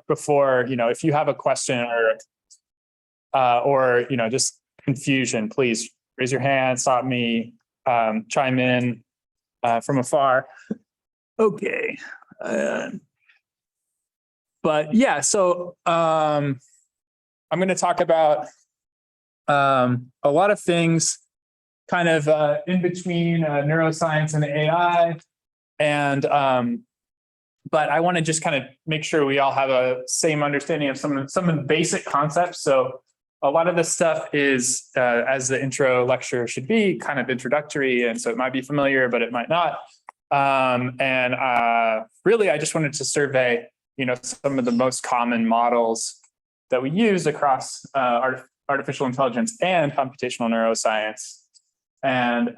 before, if you have a question or just confusion, please raise your hand, stop me, chime in from afar. Okay. But yeah, so I'm going to talk about a lot of things kind of in between neuroscience and AI. And but I want to just kind of make sure we all have a same understanding of some of the basic concepts. So a lot of this stuff is, as the intro lecture should be, kind of introductory. And so it might be familiar, but it might not. Really, I just wanted to survey, some of the most common models that we use across artificial intelligence and computational neuroscience, and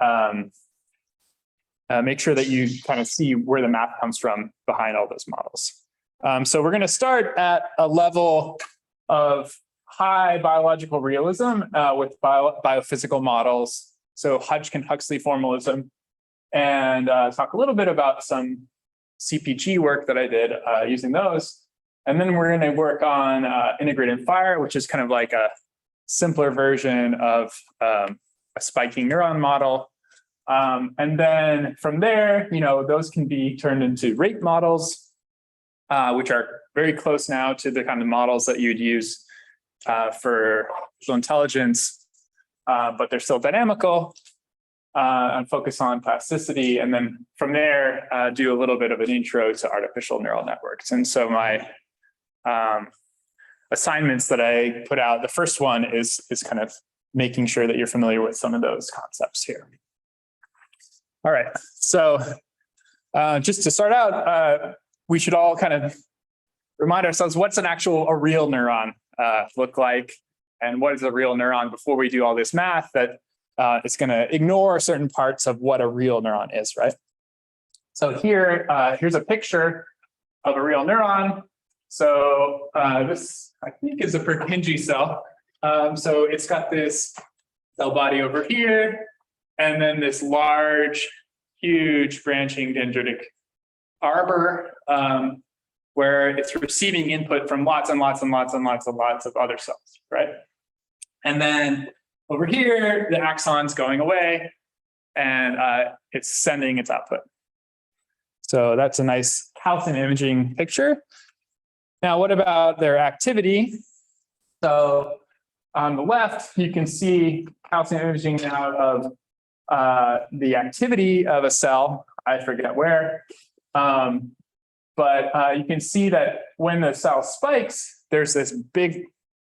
make sure that you kind of see where the math comes from behind all those models. So we're going to start at a level of high biological realism with biophysical models. So Hodgkin-Huxley formalism, and talk a little bit about some CPG work that I did using those. And then we're going to work on integrated fire, which is kind of like a simpler version of a spiking neuron model. And then from there, those can be turned into rate models, which are very close now to the kind of models that you'd use for artificial intelligence, but they're still dynamical, and focus on plasticity. And then from there, do a little bit of an intro to artificial neural networks. And so my assignments that I put out, the first one is kind of making sure that you're familiar with some of those concepts here. All right, so just to start out, we should all kind of remind ourselves, what's a real neuron look like? And what is a real neuron before we do all this math that it's going to ignore certain parts of what a real neuron is, right? So here's a picture of a real neuron. So this, I think, is a Purkinje cell. So it's got this cell body over here, and then this large, huge branching dendritic arbor, where it's receiving input from lots and lots and lots and lots and lots of other cells, right? And then over here, the axon's going away, and it's sending its output. So that's a nice calcium imaging picture. Now, what about their activity? So on the left, you can see calcium imaging out of the activity of a cell. I forget where. But you can see that when the cell spikes, there's this big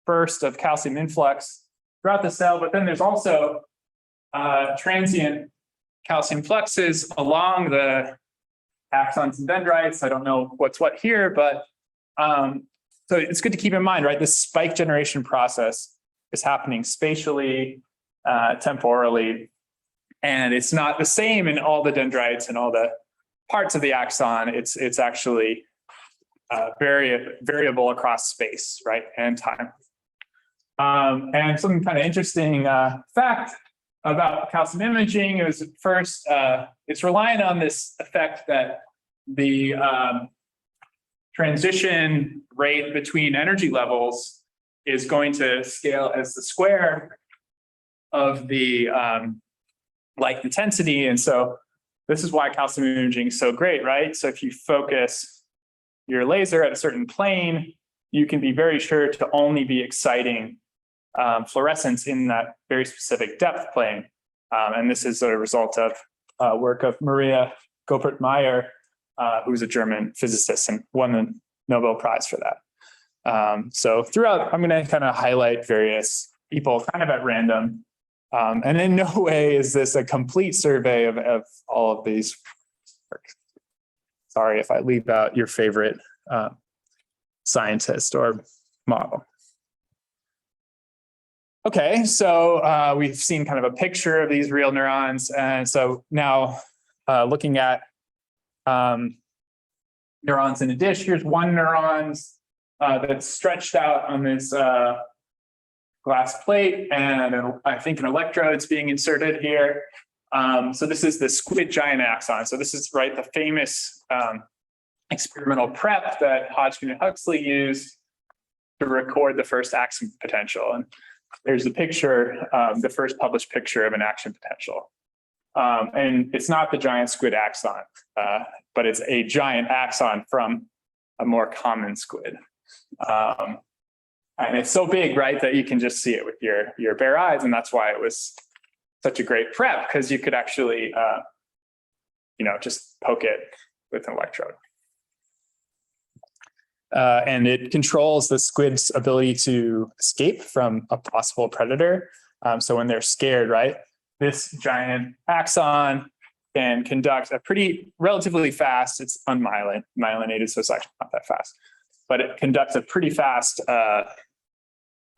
burst of calcium influx throughout the cell, but then there's also transient calcium fluxes along the axons and dendrites. I don't know what's what here, but so it's good to keep in mind, right? This spike generation process is happening spatially, temporally, and it's not the same in all the dendrites and all the parts of the axon. It's actually variable across space, right, and time. And some kind of interesting fact about calcium imaging is, first, it's reliant on this effect that the transition rate between energy levels is going to scale as the square of the light intensity. And so this is why calcium imaging is so great, right? So if you focus your laser at a certain plane, you can be very sure to only be exciting fluorescence in that very specific depth plane. And this is a result of work of Maria Goeppert-Mayer, who's a German physicist and won the Nobel Prize for that. So throughout, I'm going to kind of highlight various people kind of at random. And in no way is this a complete survey of all of these. Sorry if I leave out your favorite scientist or model. Okay, so we've seen kind of a picture of these real neurons. And so now looking at neurons in a dish, here's one neuron that's stretched out on this glass plate, and I think an electrode's being inserted here. So this is the squid giant axon. So this is, right, the famous experimental prep that Hodgkin and Huxley used to record the first action potential. And there's a picture, the first published picture of an action potential. And it's not the giant squid axon, but it's a giant axon from a more common squid. And it's so big, right, that you can just see it with your bare eyes. And that's why it was such a great prep, because you could actually, just poke it with an electrode. And it controls the squid's ability to escape from a possible predator. So when they're scared, right, this giant axon can conduct a relatively fast, it's unmyelinated, so it's actually not that fast, but it conducts a pretty fast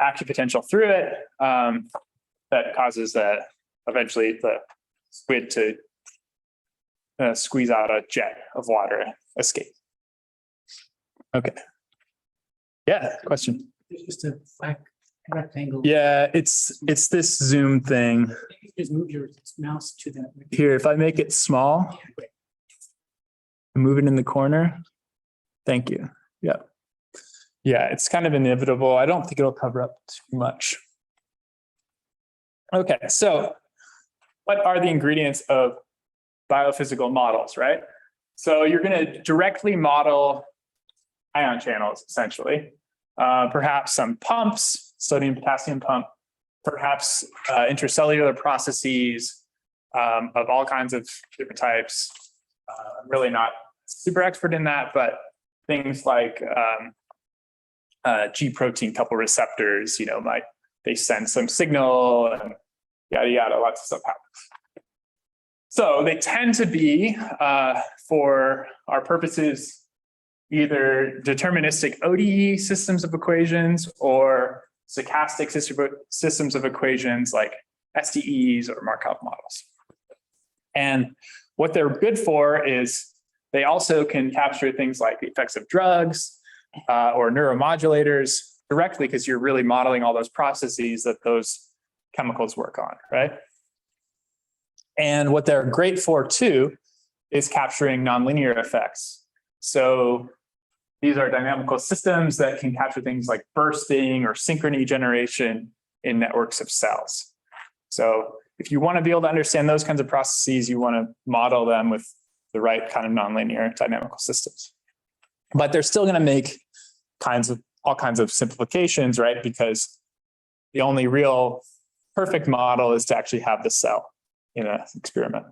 action potential through it that causes eventually the squid to squeeze out a jet of water, escape. Okay. Yeah, question. It's just a black rectangle. Yeah, it's this zoom thing. Just move your mouse to that. Here, if I make it small, move it in the corner. Thank you. Yeah. Yeah, it's kind of inevitable. I don't think it'll cover up too much. Okay, so what are the ingredients of biophysical models, right? So you're going to directly model ion channels, essentially. Perhaps some pumps, sodium potassium pump, perhaps intracellular processes of all kinds of different types. I'm really not super expert in that, but things like G protein couple receptors, they send some signal and yada, yada, lots of stuff happens. So they tend to be, for our purposes, either deterministic ODE systems of equations or stochastic systems of equations like SDEs or Markov models. And what they're good for is they also can capture things like the effects of drugs or neuromodulators directly, because you're really modeling all those processes that those chemicals work on, right? And what they're great for too is capturing nonlinear effects. So these are dynamical systems that can capture things like bursting or synchrony generation in networks of cells. So if you want to be able to understand those kinds of processes, you want to model them with the right kind of nonlinear dynamical systems. But they're still going to make all kinds of simplifications, right? Because the only real perfect model is to actually have the cell in an experiment.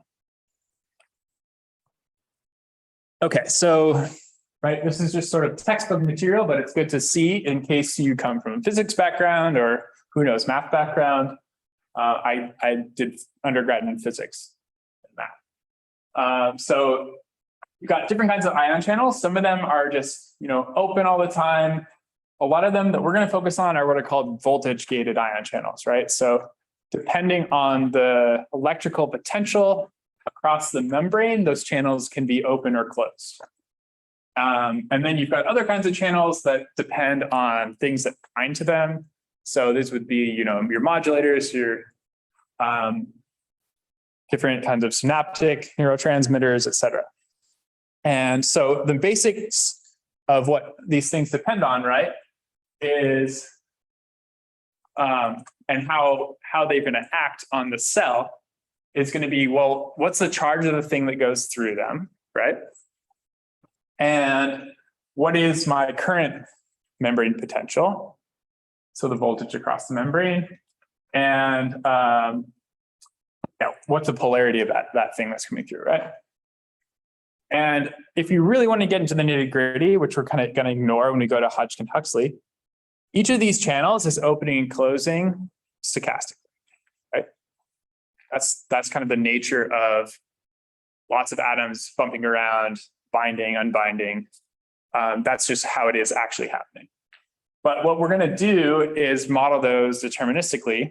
Okay, so right, this is just sort of textbook material, but it's good to see in case you come from a physics background or who knows, math background. I did undergrad in physics and math. So you've got different kinds of ion channels. Some of them are just open all the time. A lot of them that we're going to focus on are what are called voltage gated ion channels, right? So depending on the electrical potential across the membrane, those channels can be open or closed. And then you've got other kinds of channels that depend on things that bind to them. So this would be, your modulators, your different kinds of synaptic neurotransmitters, et cetera. And so the basics of what these things depend on, right, is and how they're going to act on the cell is going to be, well, what's the charge of the thing that goes through them, right? And what is my current membrane potential? So the voltage across the membrane. And what's the polarity of that thing that's coming through, right? And if you really want to get into the nitty gritty, which we're kind of going to ignore when we go to Hodgkin-Huxley, each of these channels is opening and closing stochastically, right? That's kind of the nature of lots of atoms bumping around, binding, unbinding. That's just how it is actually happening. But what we're going to do is model those deterministically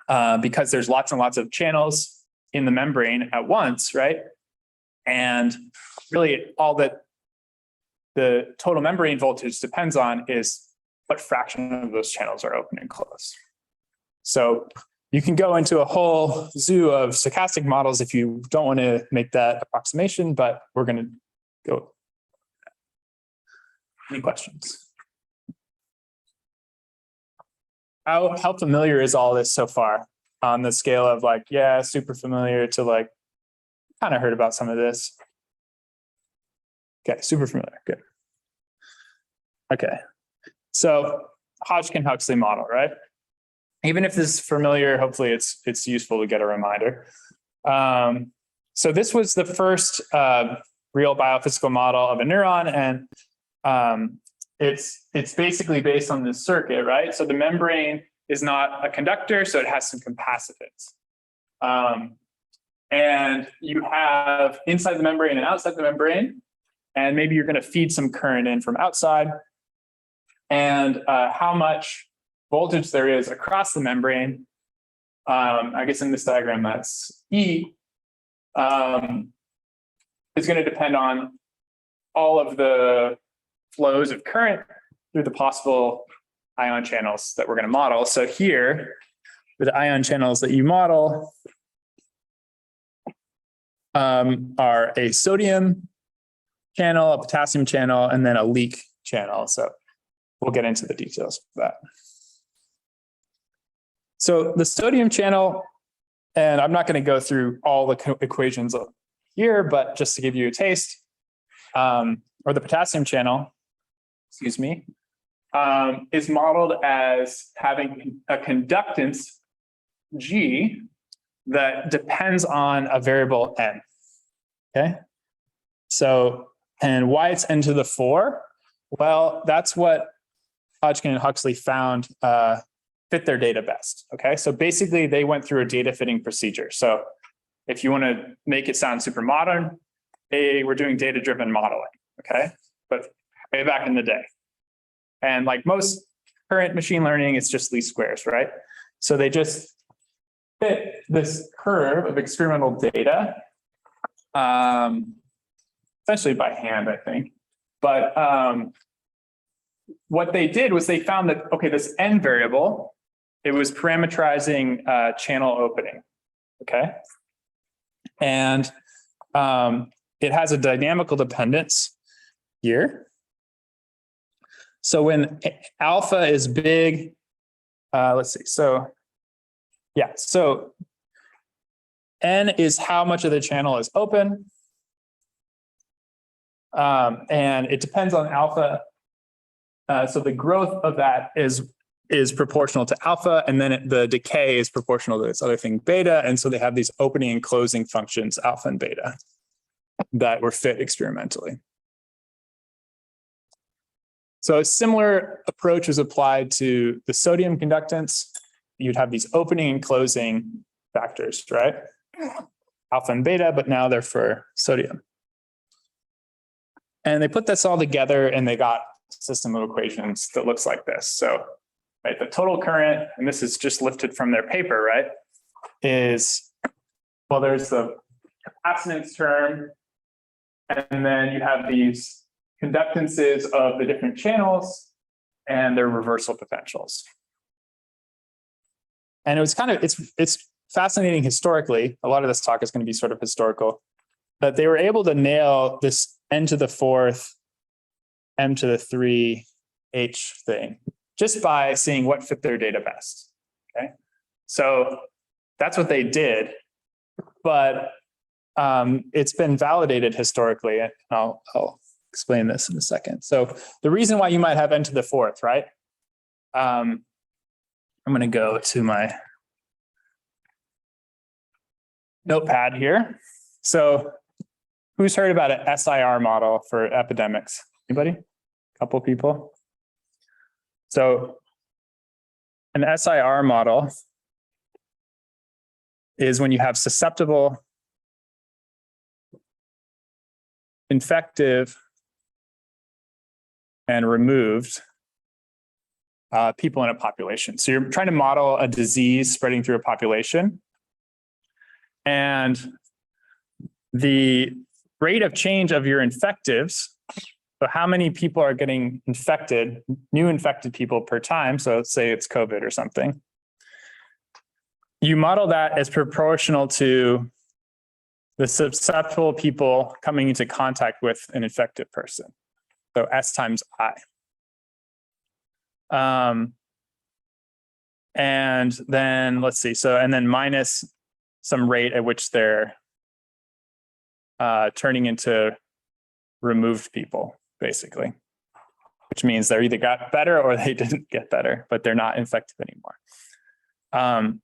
because there's lots and lots of channels in the membrane at once, right? And really all that the total membrane voltage depends on is what fraction of those channels are open and closed. So you can go into a whole zoo of stochastic models if you don't want to make that approximation, but we're going to go Any questions? How familiar is all this so far on the scale of like, yeah, super familiar to like, kind of heard about some of this? Okay, super familiar, good. Okay, so Hodgkin-Huxley model, right? Even if this is familiar, hopefully it's useful to get a reminder. So this was the first real biophysical model of a neuron, and it's basically based on this circuit, right? So the membrane is not a conductor, so it has some capacitance. And you have inside the membrane and outside the membrane, and maybe you're going to feed some current in from outside, and how much voltage there is across the membrane. I guess in this diagram, that's E, is going to depend on all of the flows of current through the possible ion channels that we're going to model. So here, the ion channels that you model are a sodium channel, a potassium channel, and then a leak channel. So we'll get into the details of that. So the sodium channel, and I'm not going to go through all the equations here, but just to give you a taste, or the potassium channel, excuse me, is modeled as having a conductance G that depends on a variable n. Okay. So, and why it's n to the 4? Well, that's what Hodgkin and Huxley found fit their data best. Okay. So basically they went through a data fitting procedure. So if you want to make it sound super modern, they were doing data driven modeling. Okay. But way back in the day. And like most current machine learning, it's just least squares, right? So they just fit this curve of experimental data, essentially by hand, I think. But what they did was they found that, okay, this n variable, it was parameterizing channel opening, okay? And it has a dynamical dependence here. So when alpha is big, let's see, so yeah, so n is how much of the channel is open. And it depends on alpha. So the growth of that is proportional to alpha, and then the decay is proportional to this other thing, beta. And so they have these opening and closing functions, alpha and beta, that were fit experimentally. So a similar approach is applied to the sodium conductance. You'd have these opening and closing factors, right? Alpha and beta, but now they're for sodium. And they put this all together and they got a system of equations that looks like this. So, right, the total current, and this is just lifted from their paper, right, is, well, there's the capacitance term, and then you have these conductances of the different channels and their reversal potentials. And it was kind of, it's fascinating historically. A lot of this talk is going to be sort of historical, that they were able to nail this n to the 4th, m to the 3, h thing just by seeing what fit their data best. Okay, so that's what they did, but it's been validated historically, and I'll explain this in a second. So the reason why you might have n to the 4th, right? I'm going to go to my notepad here. So who's heard about an SIR model for epidemics? Anybody? A couple people. So an SIR model is when you have susceptible, infective, and removed people in a population. So you're trying to model a disease spreading through a population. And the rate of change of your infectives, so how many people are getting infected, new infected people per time, so let's say it's COVID or something, you model that as proportional to the susceptible people coming into contact with an infected person. So S times I. And then let's see. So, and then minus some rate at which they're turning into removed people, basically, which means they're either got better or they didn't get better, but they're not infective anymore.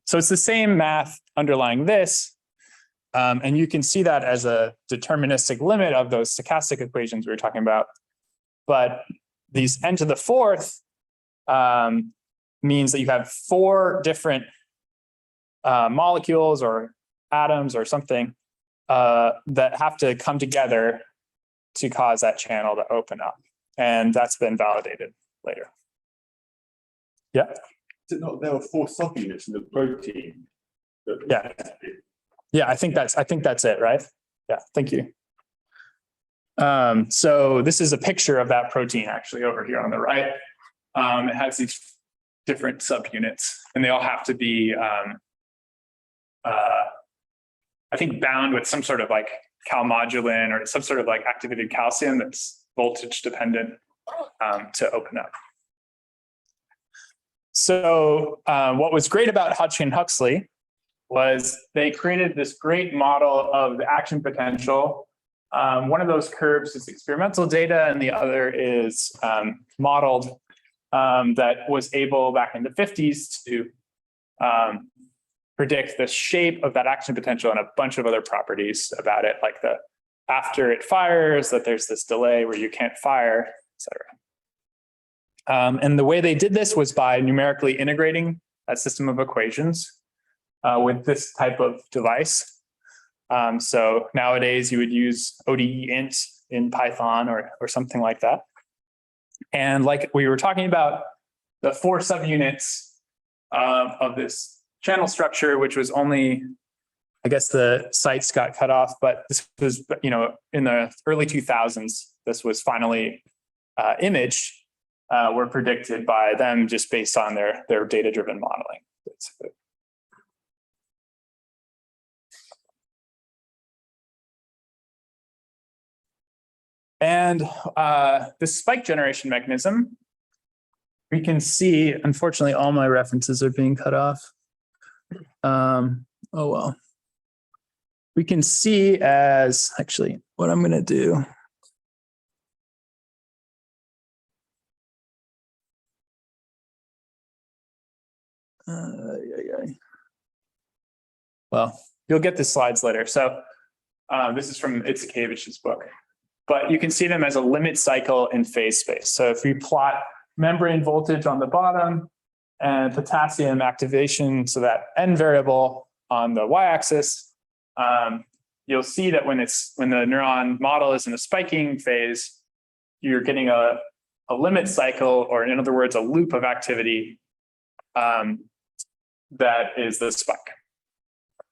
So it's the same math underlying this. And you can see that as a deterministic limit of those stochastic equations we were talking about. But these n to the fourth means that you have 4 different molecules or atoms or something that have to come together to cause that channel to open up. And that's been validated later. Yeah. There were 4 subunits in the protein. Yeah. Yeah, I think that's it, right? Yeah, thank you. So this is a picture of that protein actually over here on the right. It has these different subunits, and they all have to be, I think, bound with some sort of like calmodulin or some sort of like activated calcium that's voltage dependent to open up. So what was great about Hodgkin and Huxley was they created this great model of the action potential. One of those curves is experimental data, and the other is modeled that was able back in the 50s to predict the shape of that action potential and a bunch of other properties about it, like the after it fires, that there's this delay where you can't fire, et cetera. And the way they did this was by numerically integrating that system of equations with this type of device. So nowadays you would use ODE int in Python or something like that. And like we were talking about, the 4 subunits of this channel structure, which was only, I guess the sites got cut off, but this was, in the early 2000s, this was finally imaged, were predicted by them just based on their data-driven modeling. And this spike generation mechanism, we can see, unfortunately, all my references are being cut off. Oh, well. We can see as, actually, what I'm going to do. Well, you'll get the slides later. So this is from Itzikevich's book. But you can see them as a limit cycle in phase space. So if we plot membrane voltage on the bottom and potassium activation, so that n variable on the y-axis, you'll see that when the neuron model is in a spiking phase, you're getting a limit cycle, or in other words, a loop of activity that is the spike.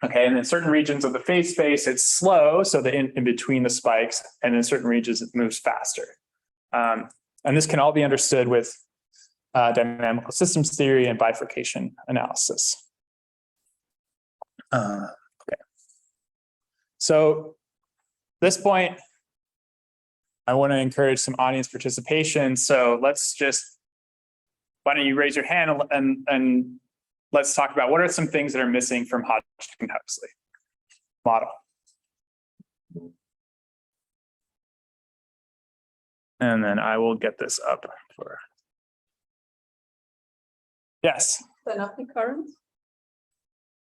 Okay, and in certain regions of the phase space, it's slow, so the in between the spikes, and in certain regions, it moves faster. And this can all be understood with dynamical systems theory and bifurcation analysis. Okay. So at this point, I want to encourage some audience participation. So let's just, why don't you raise your hand and let's talk about what are some things that are missing from Hodgkin-Huxley model. And then I will get this up for. Yes. Synaptic currents?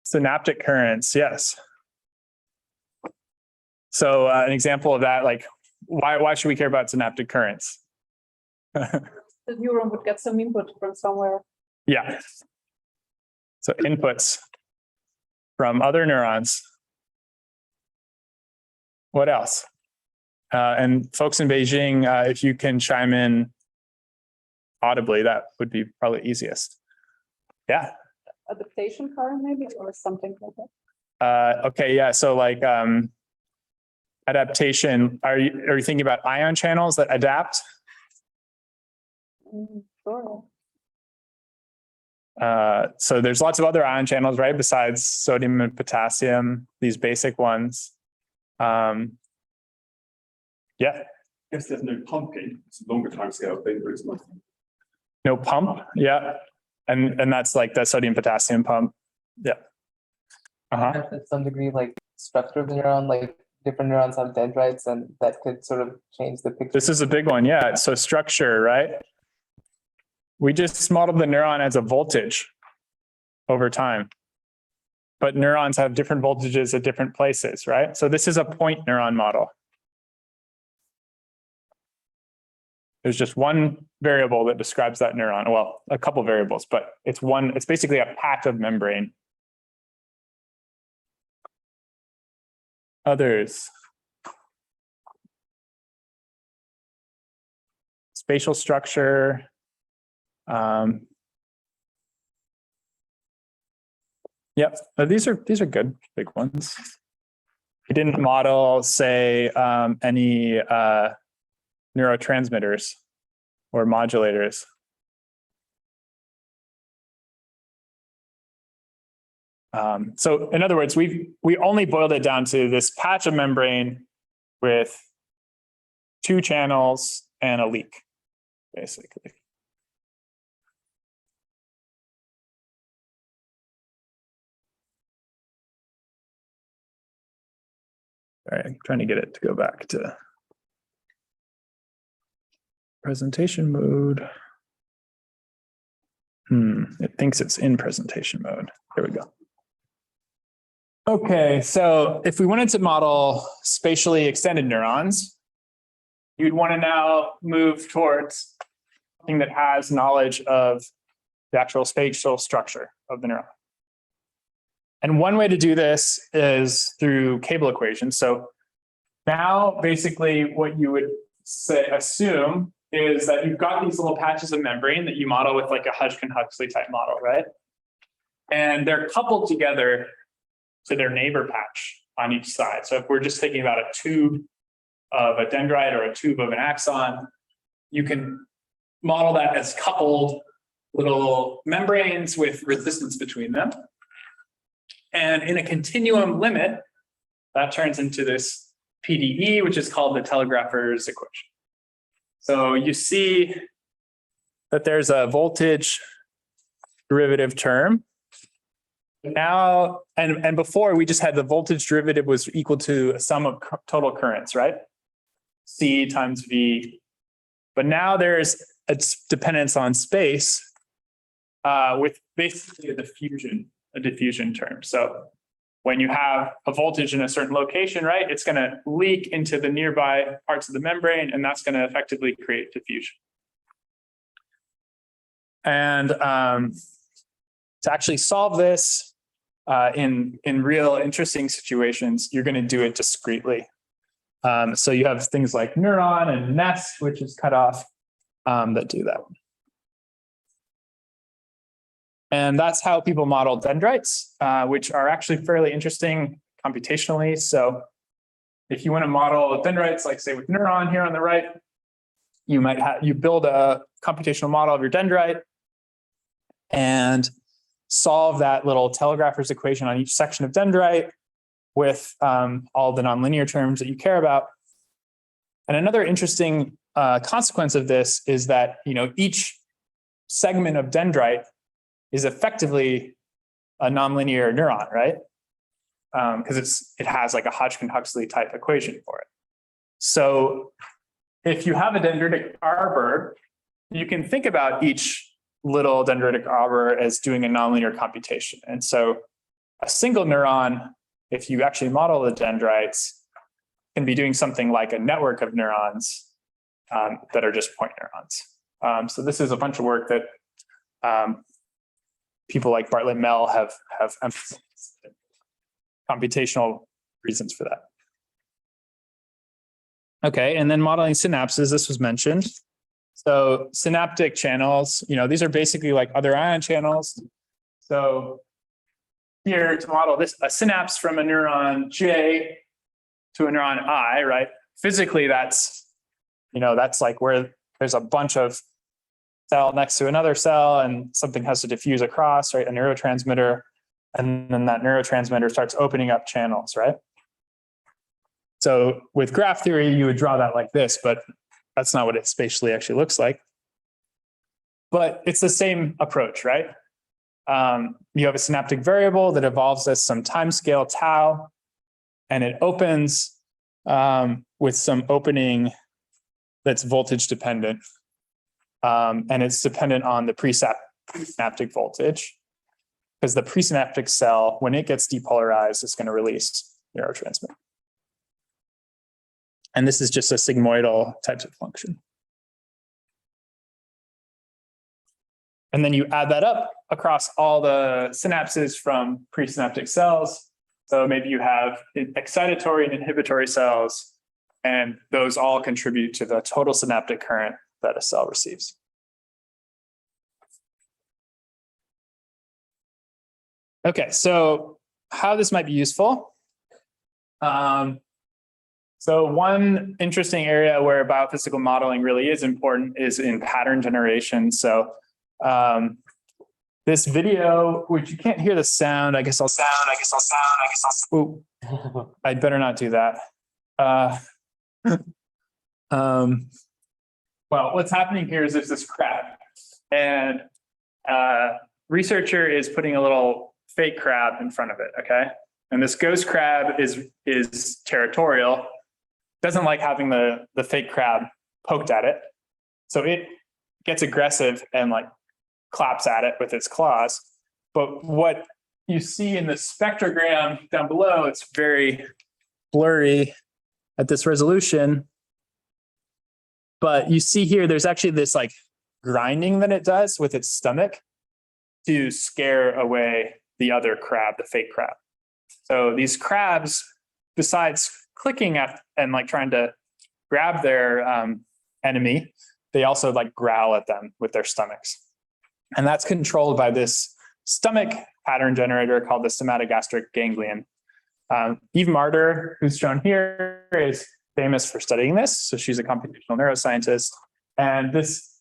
Synaptic currents, yes. So an example of that, like, why should we care about synaptic currents? The neuron would get some input from somewhere. Yeah. So inputs from other neurons. What else? And folks in Beijing, if you can chime in audibly, that would be probably easiest. Yeah. Adaptation current maybe, or something like that. Okay, yeah. So like adaptation, are you thinking about ion channels that adapt? Sure. So there's lots of other ion channels, right? Besides sodium and potassium, these basic ones. Yeah. Guess there's no pumping, it's a longer time scale thing, but it's not. No pump, yeah. And that's like the sodium potassium pump. Yeah. Uh-huh. At some degree, like structure of the neuron, like different neurons have dendrites, and that could sort of change the picture. This is a big one, yeah. So structure, right? We just modeled the neuron as a voltage over time. But neurons have different voltages at different places, right? So this is a point neuron model. There's just one variable that describes that neuron. Well, a couple variables, but it's basically a patch of membrane. Others. Spatial structure. Yep, these are good, big ones. We didn't model, say, any neurotransmitters or modulators. So in other words, we only boiled it down to this patch of membrane with 2 channels and a leak, basically. All right, I'm trying to get it to go back to presentation mode. It thinks it's in presentation mode. There we go. Okay, so if we wanted to model spatially extended neurons, you'd want to now move towards something that has knowledge of the actual spatial structure of the neuron. And one way to do this is through cable equations. So now basically what you would assume is that you've got these little patches of membrane that you model with like a Hodgkin-Huxley type model, right? And they're coupled together to their neighbor patch on each side. So if we're just thinking about a tube of a dendrite or a tube of an axon, you can model that as coupled little membranes with resistance between them. And in a continuum limit, that turns into this PDE, which is called the telegrapher's equation. So you see that there's a voltage derivative term. Now, and before we just had the voltage derivative was equal to a sum of total currents, right? C times V. But now there's a dependence on space with basically a diffusion term. So when you have a voltage in a certain location, right, it's going to leak into the nearby parts of the membrane, and that's going to effectively create diffusion. And to actually solve this in real interesting situations, you're going to do it discretely. So you have things like neuron and nest, which is cut off, that do that. And that's how people model dendrites, which are actually fairly interesting computationally. So if you want to model dendrites, like say with neuron here on the right, you build a computational model of your dendrite and solve that little telegrapher's equation on each section of dendrite with all the nonlinear terms that you care about. And another interesting consequence of this is that each segment of dendrite is effectively a nonlinear neuron, right? Because it has like a Hodgkin-Huxley type equation for it. So if you have a dendritic arbor, you can think about each little dendritic arbor as doing a nonlinear computation. And so a single neuron, if you actually model the dendrites, can be doing something like a network of neurons that are just point neurons. So this is a bunch of work that people like Bartlett Mell have emphasized computational reasons for that. Okay, and then modeling synapses, this was mentioned. So synaptic channels, these are basically like other ion channels. So here to model this, a synapse from a neuron J to a neuron I, right? Physically, that's like where there's a bunch of cell next to another cell and something has to diffuse across, right? A neurotransmitter, and then that neurotransmitter starts opening up channels, right? So with graph theory, you would draw that like this, but that's not what it spatially actually looks like. But it's the same approach, right? You have a synaptic variable that evolves as some time scale tau, and it opens with some opening that's voltage dependent. And it's dependent on the presynaptic voltage, because the presynaptic cell, when it gets depolarized, is going to release neurotransmitter. And this is just a sigmoidal types of function. And then you add that up across all the synapses from presynaptic cells. So maybe you have excitatory and inhibitory cells, and those all contribute to the total synaptic current that a cell receives. Okay, so how this might be useful. So one interesting area where biophysical modeling really is important is in pattern generation. So this video, which you can't hear the sound, I guess I'll ooh, I'd better not do that. Well, what's happening here is there's this crab, and researcher is putting a little fake crab in front of it, okay? And this ghost crab is territorial, doesn't like having the fake crab poked at it. So it gets aggressive and like claps at it with its claws. But what you see in the spectrogram down below, it's very blurry at this resolution. But you see here, there's actually this like grinding that it does with its stomach to scare away the other crab, the fake crab. So these crabs, besides clicking at and like trying to grab their enemy, they also like growl at them with their stomachs. And that's controlled by this stomach pattern generator called the somatogastric ganglion. Eve Marder, who's shown here, is famous for studying this. So she's a computational neuroscientist. And this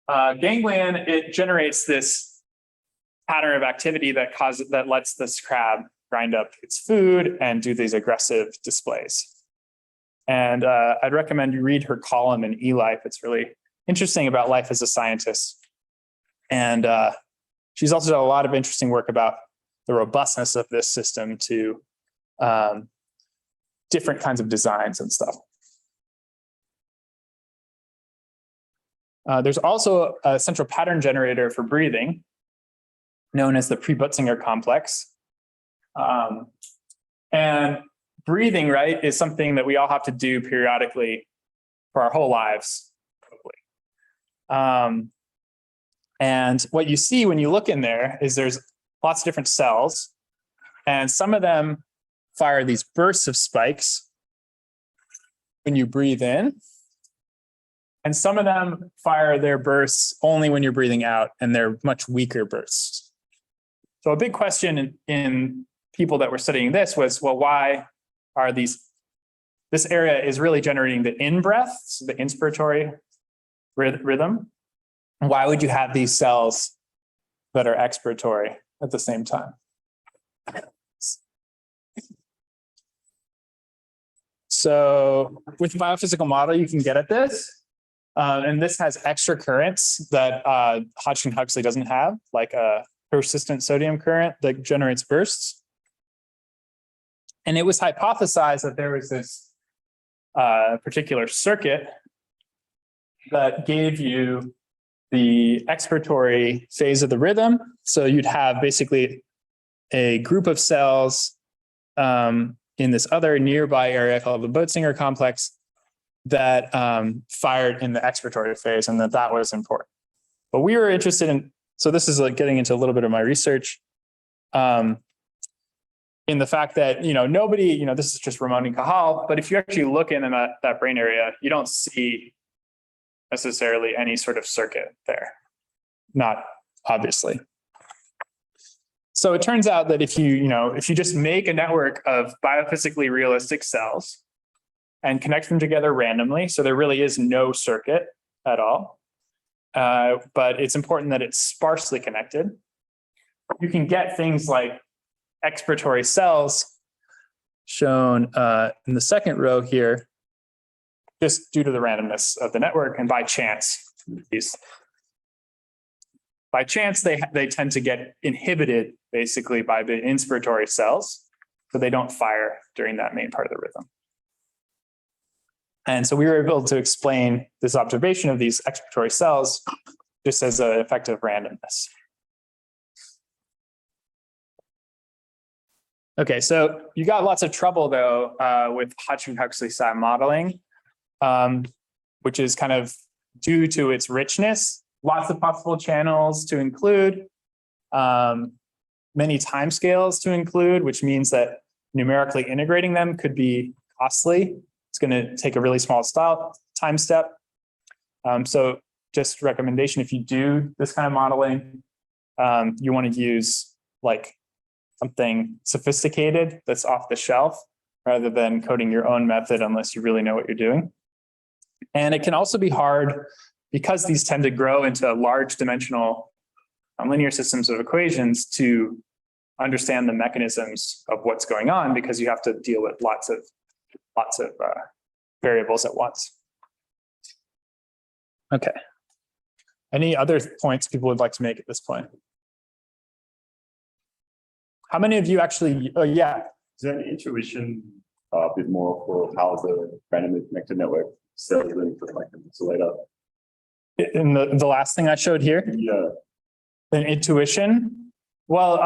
ganglion, it generates this pattern of activity that lets this crab grind up its food and do these aggressive displays. And I'd recommend you read her column in eLife. It's really interesting about life as a scientist. And she's also done a lot of interesting work about the robustness of this system to different kinds of designs and stuff. There's also a central pattern generator for breathing, known as the Pre-Butzinger complex. And breathing, right, is something that we all have to do periodically for our whole lives, probably. And what you see when you look in there is there's lots of different cells, and some of them fire these bursts of spikes when you breathe in, and some of them fire their bursts only when you're breathing out, and they're much weaker bursts. So a big question in people that were studying this was, well, why are this area is really generating the in-breath, so the inspiratory rhythm. Why would you have these cells that are expiratory at the same time? So with biophysical model, you can get at this. And this has extra currents that Hodgkin-Huxley doesn't have, like a persistent sodium current that generates bursts. And it was hypothesized that there was this particular circuit that gave you the expiratory phase of the rhythm. So you'd have basically a group of cells in this other nearby area called the Butzinger complex that fired in the expiratory phase, and that was important. But we were interested in, so this is like getting into a little bit of my research, in the fact that, nobody, this is just Ramon and Cajal, but if you actually look in that brain area, you don't see necessarily any sort of circuit there, not obviously. So it turns out that if you just make a network of biophysically realistic cells and connect them together randomly, so there really is no circuit at all, but it's important that it's sparsely connected, you can get things like expiratory cells shown in the second row here just due to the randomness of the network and by chance. By chance, they tend to get inhibited basically by the inspiratory cells, so they don't fire during that main part of the rhythm. And so we were able to explain this observation of these expiratory cells just as an effect of randomness. Okay, so you got lots of trouble though with Hodgkin-Huxley style modeling, which is kind of due to its richness, lots of possible channels to include, many timescales to include, which means that numerically integrating them could be costly. It's going to take a really small time step. So just recommendation, if you do this kind of modeling, you want to use like something sophisticated that's off the shelf rather than coding your own method unless you really know what you're doing. And it can also be hard because these tend to grow into large dimensional linear systems of equations to understand the mechanisms of what's going on, because you have to deal with lots of variables at once. Okay. Any other points people would like to make at this point? How many of you actually, oh yeah. Is there any intuition a bit more for how the randomly connected network cells really put like an insulator? In the last thing I showed here? Yeah. An intuition? Well,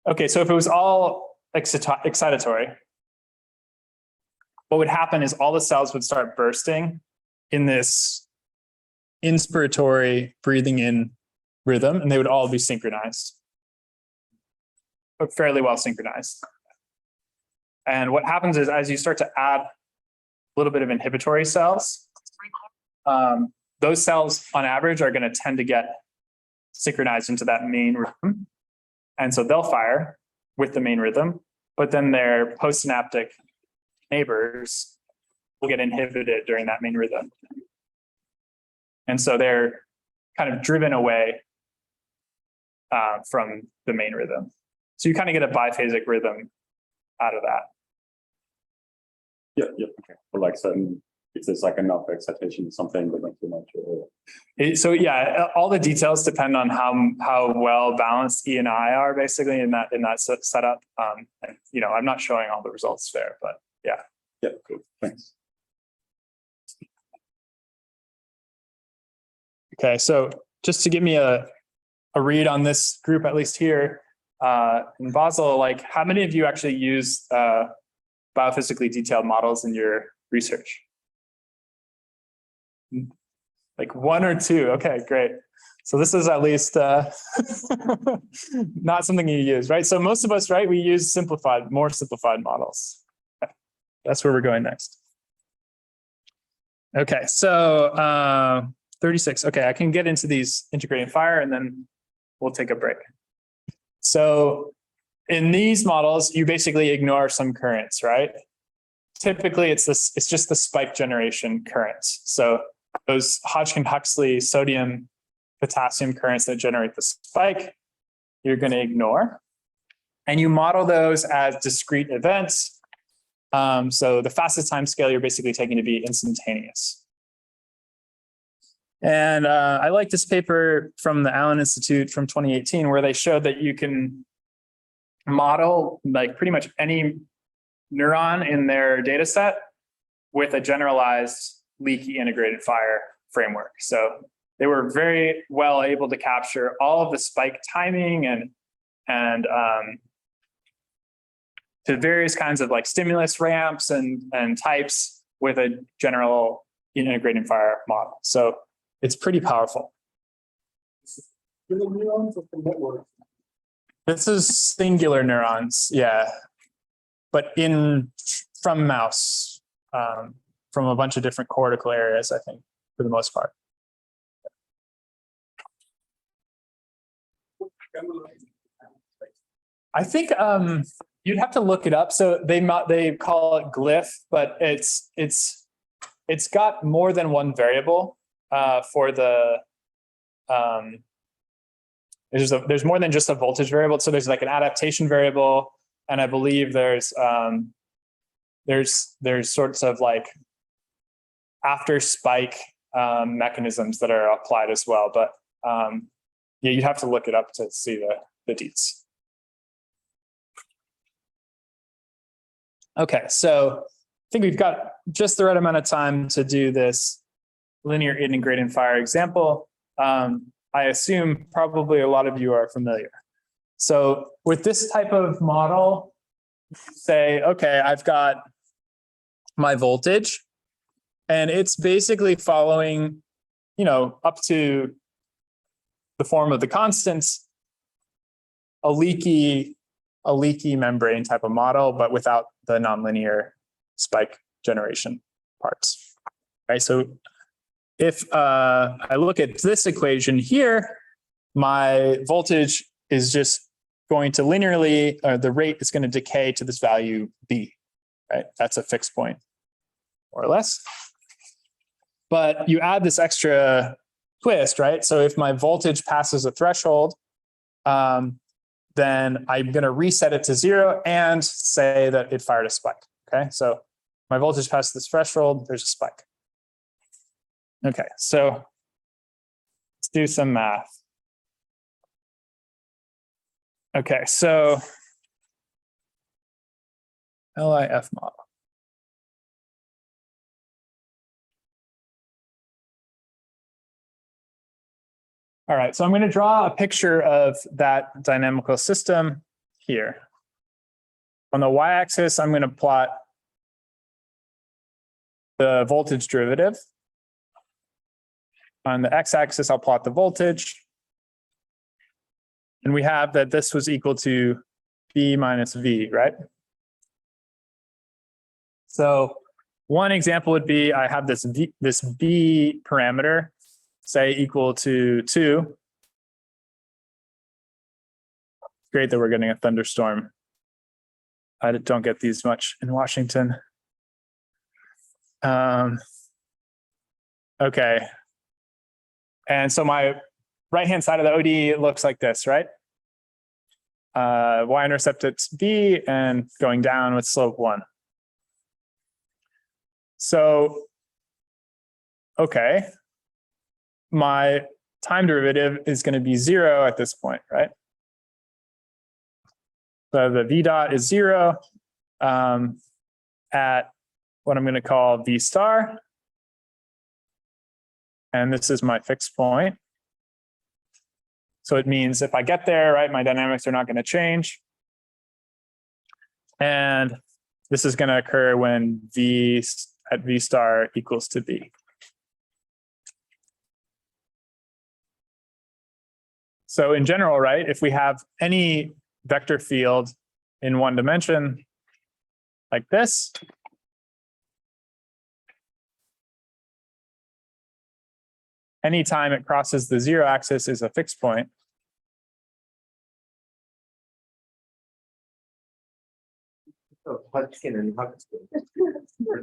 okay, so if it was all excitatory, what would happen is all the cells would start bursting in this inspiratory breathing in rhythm, and they would all be synchronized, but fairly well synchronized. And what happens is as you start to add a little bit of inhibitory cells, those cells on average are going to tend to get synchronized into that main rhythm. And so they'll fire with the main rhythm, but then their postsynaptic neighbors will get inhibited during that main rhythm. And so they're kind of driven away from the main rhythm. So you kind of get a biphasic rhythm out of that. Yeah. Okay. But like certain, if there's like enough excitation or something, but not too much. So yeah, all the details depend on how well balanced E and I are basically in that setup. And I'm not showing all the results there, but yeah. Yeah, cool. Thanks. Okay, so just to give me a read on this group, at least here in Basel, like how many of you actually use biophysically detailed models in your research? Like one or two. Okay, great. So this is at least not something you use, right? So most of us, right, we use more simplified models. Okay. That's where we're going next. Okay, so 36. Okay, I can get into these integrating fire and then we'll take a break. So in these models, you basically ignore some currents, right? Typically, it's just the spike generation currents. So those Hodgkin-Huxley sodium potassium currents that generate the spike, you're going to ignore. And you model those as discrete events. So the fastest time scale you're basically taking to be instantaneous. And I like this paper from the Allen Institute from 2018, where they showed that you can model like pretty much any neuron in their data set with a generalized leaky integrated fire framework. So they were very well able to capture all of the spike timing and to various kinds of like stimulus ramps and types with a general integrating fire model. So it's pretty powerful. This is singular neurons, yeah, but from mouse, from a bunch of different cortical areas, I think, for the most part. I think you'd have to look it up. So they call it glyph, but it's got more than one variable for the there's more than just a voltage variable. So there's like an adaptation variable, and I believe there's there's sorts of like after spike mechanisms that are applied as well. But yeah, you'd have to look it up to see the deets. Okay, so I think we've got just the right amount of time to do this linear ingredient fire example. I assume probably a lot of you are familiar. So with this type of model, say, okay, I've got my voltage and it's basically following, up to the form of the constants, a leaky membrane type of model, but without the nonlinear spike generation parts, right? So if I look at this equation here, my voltage is just going to linearly, the rate is going to decay to this value B, right? That's a fixed point, more or less. But you add this extra twist, right? So if my voltage passes a threshold, then I'm going to reset it to 0 and say that it fired a spike. Okay, so my voltage passes this threshold, there's a spike. Okay, so let's do some math. Okay, so LIF model. All right, so I'm going to draw a picture of that dynamical system here. On the y-axis, I'm going to plot the voltage derivative. On the x-axis, I'll plot the voltage. And we have that this was equal to B minus V, right? So one example would be I have this B parameter, say equal to 2. Great that we're getting a thunderstorm. I don't get these much in Washington. Okay. And so my right-hand side of the ODE looks like this, right? Y-intercept it's B and going down with slope 1. So, okay. My time derivative is going to be 0 at this point, right? So the V dot is 0 at what I'm going to call V star. And this is my fixed point. So it means if I get there, right, my dynamics are not going to change. And this is going to occur when V at V star equals to B. So in general, right, if we have any vector field in one dimension like this, anytime it crosses the 0 axis is a fixed point. Hodgkin and Huxley.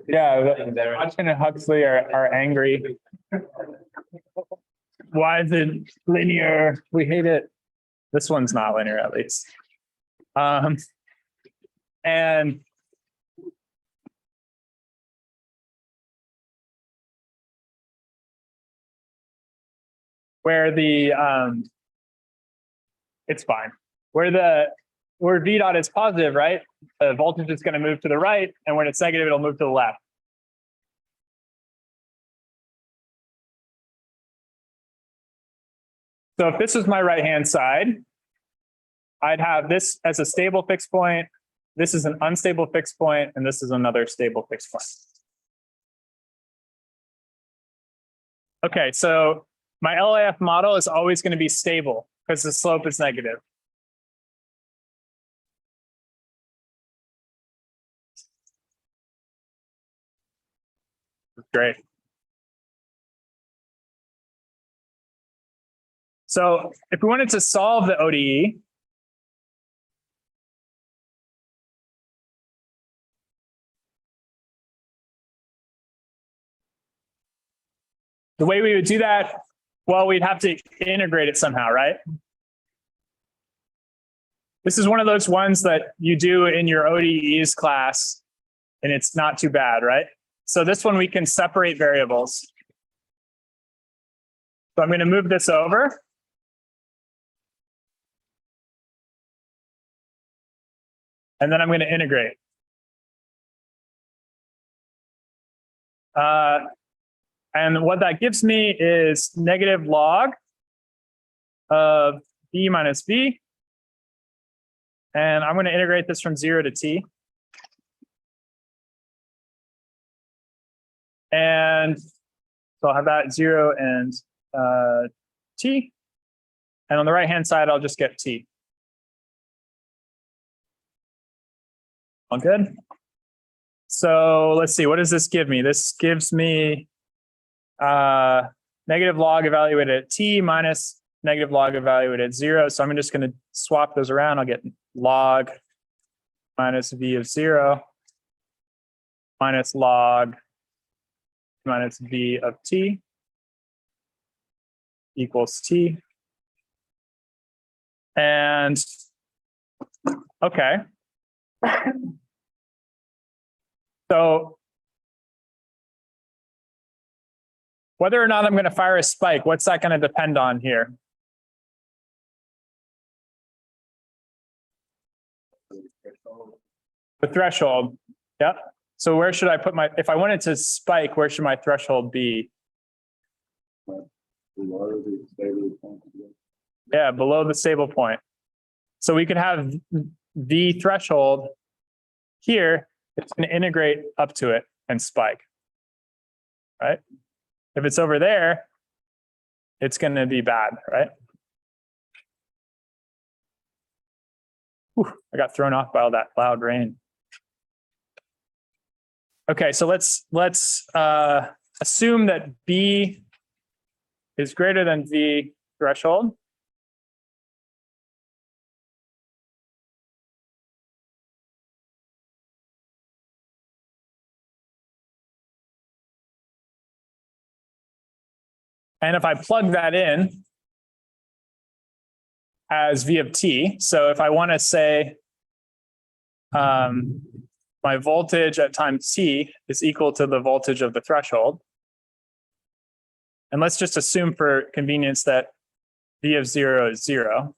Yeah, Hodgkin and Huxley are angry. Why is it linear? We hate it. This one's not linear, at least. And where the it's fine. Where V dot is positive, right? The voltage is going to move to the right, and when it's negative, it'll move to the left. So if this is my right-hand side, I'd have this as a stable fixed point, this is an unstable fixed point, and this is another stable fixed point. Okay, so my LIF model is always going to be stable because the slope is negative. Great. So if we wanted to solve the ODE, the way we would do that, well, we'd have to integrate it somehow, right? This is one of those ones that you do in your ODEs class, and it's not too bad, right? So this one we can separate variables. So I'm going to move this over. And then I'm going to integrate. And what that gives me is negative log of b minus v. And I'm going to integrate this from 0 to t. And so I'll have that 0 and t. And on the right-hand side, I'll just get t. All good? So let's see, what does this give me? This gives me negative log evaluated at t minus negative log evaluated at 0. So I'm just going to swap those around. I'll get log minus v of 0 minus log minus v of t equals t. And okay. So whether or not I'm going to fire a spike, what's that going to depend on here? The threshold. Yep. So where should I put my, if I wanted to spike, where should my threshold be? Yeah, below the stable point. So we could have the threshold here. It's going to integrate up to it and spike, right? If it's over there, it's going to be bad, right? Whew, I got thrown off by all that loud rain. Okay, so let's assume that B is greater than V threshold. And if I plug that in as V of t, so if I want to say my voltage at time t is equal to the voltage of the threshold, and let's just assume for convenience that V of 0 is 0.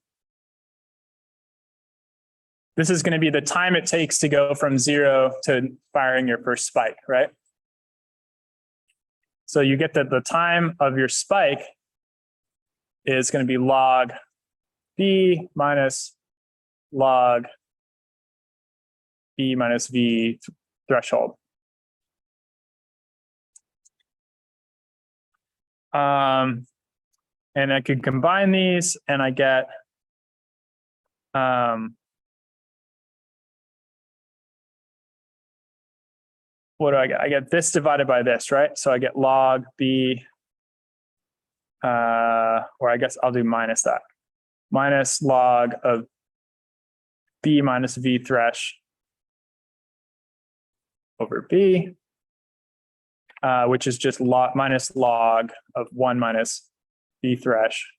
This is going to be the time it takes to go from 0 to firing your first spike, right? So you get that the time of your spike is going to be log B minus log B minus V threshold. And I could combine these and I get what do I get? I get this divided by this, right? So I get log B, or I guess I'll do minus that. Minus log of B minus V thresh over B, which is just minus log of 1 minus V thresh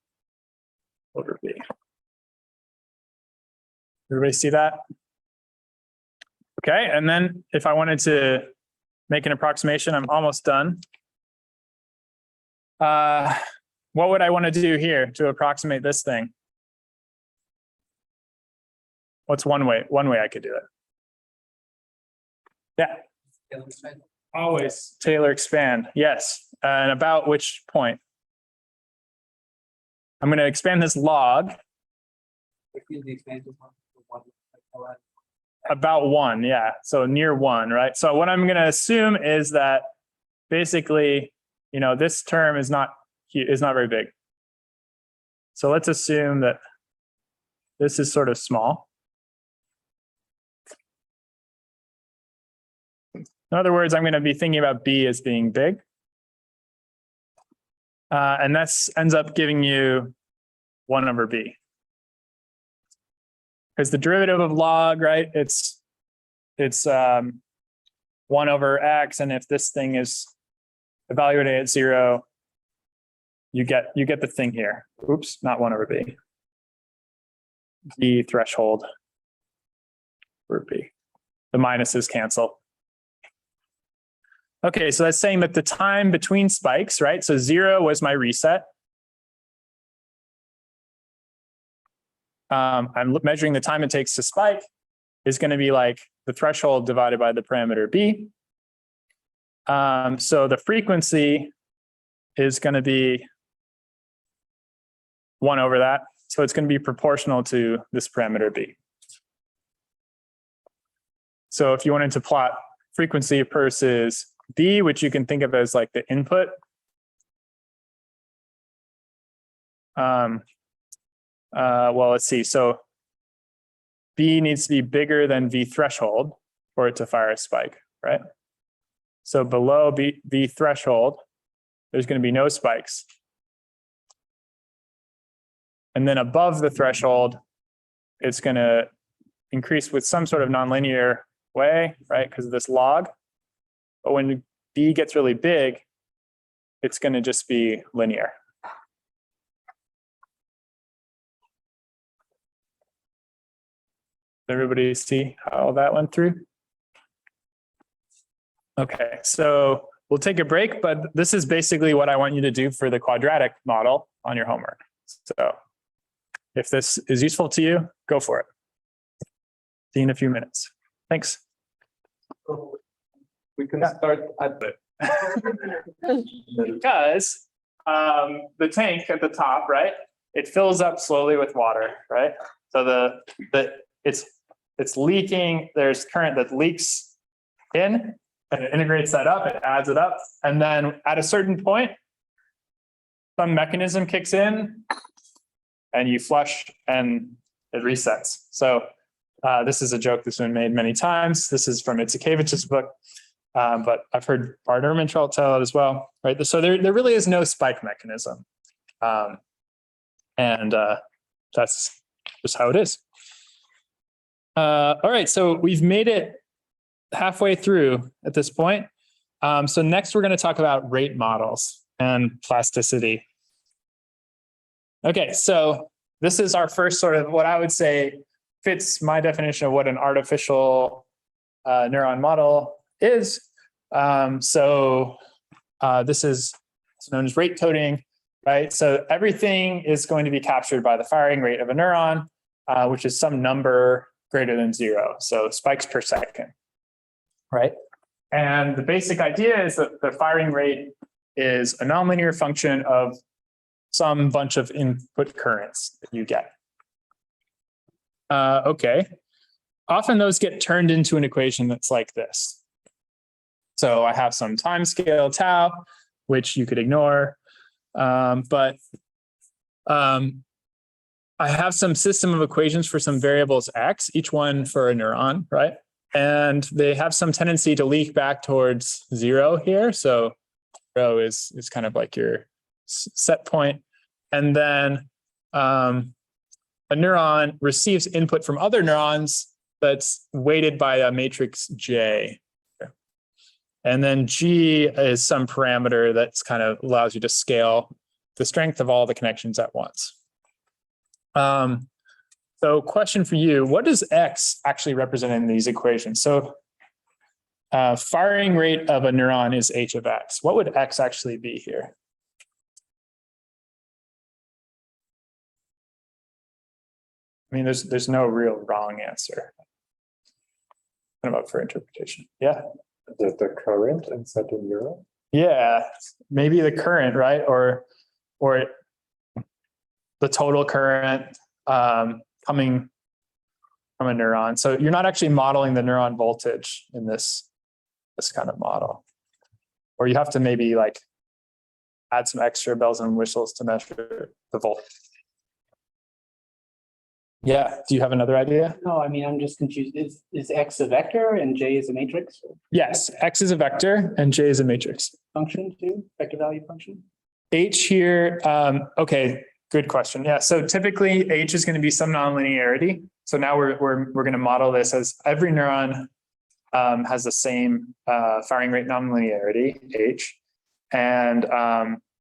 over B. Everybody see that? Okay, and then if I wanted to make an approximation, I'm almost done. What would I want to do here to approximate this thing? What's one way? One way I could do it. Yeah. Always Taylor expand. Yes. And about which point? I'm going to expand this log. About 1, yeah. So near 1, right? So what I'm going to assume is that basically, you know, this term is not very big. So let's assume that this is sort of small. In other words, I'm going to be thinking about B as being big. And that ends up giving you 1 over B. Because the derivative of log, right, it's 1 over x. And if this thing is evaluated at 0, you get the thing here. Oops, not 1 over B. B threshold over B. The minuses cancel. Okay, so that's saying that the time between spikes, right? So 0 was my reset. I'm measuring the time it takes to spike is going to be like the threshold divided by the parameter b. So the frequency is going to be 1 over that. So it's going to be proportional to this parameter b. So if you wanted to plot frequency versus b, which you can think of as like the input, well, let's see. So b needs to be bigger than v threshold for it to fire a spike, right? So below v threshold, there's going to be no spikes. And then above the threshold, it's going to increase with some sort of nonlinear way, right? Because of this log. But when b gets really big, it's going to just be linear. Everybody see how that went through? Okay, so we'll take a break, but this is basically what I want you to do for the quadratic model on your homework. So if this is useful to you, go for it. See you in a few minutes. Thanks. We can start at the. Because the tank at the top, right? It fills up slowly with water, right? So it's leaking. There's current that leaks in, and it integrates that up. It adds it up, and then at a certain point, some mechanism kicks in, and you flush, and it resets. So this is a joke that's been made many times. This is from Itzikevich's book. But I've heard Bart Ehrmantraut tell it as well, right? So there really is no spike mechanism. And that's just how it is. All right, so we've made it halfway through at this point. So next we're going to talk about rate models and plasticity. Okay, so this is our first sort of what I would say fits my definition of what an artificial neuron model is. This is known as rate coding, right? So everything is going to be captured by the firing rate of a neuron, which is some number greater than 0. So spikes per second, right? And the basic idea is that the firing rate is a nonlinear function of some bunch of input currents that you get. Okay. Often those get turned into an equation that's like this. So I have some time scale tau, which you could ignore, but I have some system of equations for some variables x, each one for a neuron, right? And they have some tendency to leak back towards 0 here. So 0 is kind of like your set point. And then a neuron receives input from other neurons that's weighted by a matrix J. And then G is some parameter that's kind of allows you to scale the strength of all the connections at once. So question for you, what does X actually represent in these equations? So firing rate of a neuron is H of X. What would X actually be here? I mean, there's no real wrong answer. Kind of up for interpretation. Yeah. The current inside the neuron? Yeah, maybe the current, right? Or the total current coming from a neuron. So you're not actually modeling the neuron voltage in this kind of model. Or you have to maybe like add some extra bells and whistles to measure the voltage. Yeah, do you have another idea? No, I mean, I'm just confused. Is X a vector and J is a matrix Yes, X is a vector and J is a matrix. function too? Vector value function? H here, okay, good question. Yeah, so typically H is going to be some nonlinearity. So now we're going to model this as every neuron has the same firing rate nonlinearity, H, and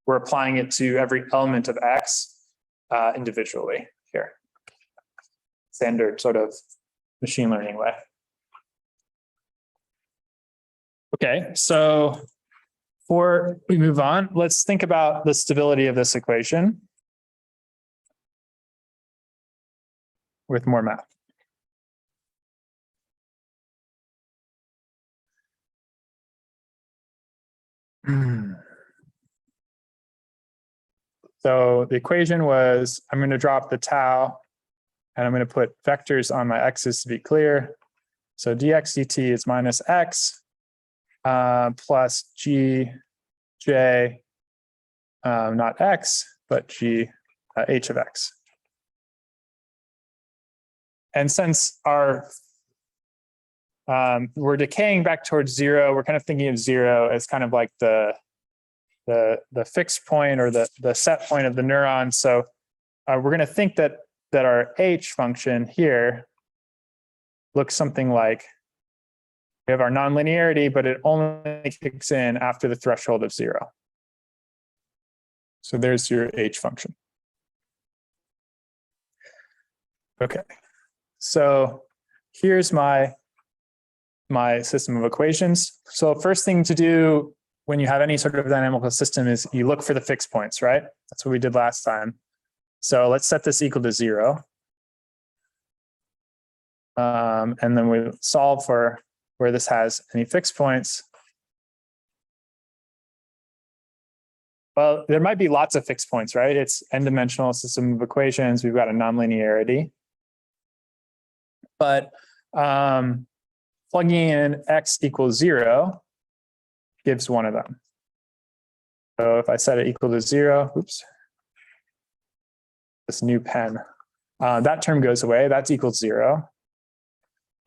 we're applying it to every element of X individually here. Standard sort of machine learning way. Okay, so Before we move on, let's think about the stability of this equation with more math. So the equation was, I'm going to drop the tau and I'm going to put vectors on my x's to be clear. So dx dt is minus x plus g j, not x, but g h of x. And since our we're decaying back towards zero, we're kind of thinking of zero as kind of like the fixed point or the set point of the neuron. So we're going to think that our h function here looks something like, we have our nonlinearity, but it only kicks in after the threshold of zero. So there's your h function. Okay, so here's my system of equations. So first thing to do when you have any sort of dynamical system is you look for the fixed points, right? That's what we did last time. So let's set this equal to 0. And then we solve for where this has any fixed points. Well, there might be lots of fixed points, right? It's n-dimensional system of equations. We've got a nonlinearity. But plugging in x equals 0 gives one of them. So if I set it equal to 0, oops, this new pen, that term goes away, that's equals 0.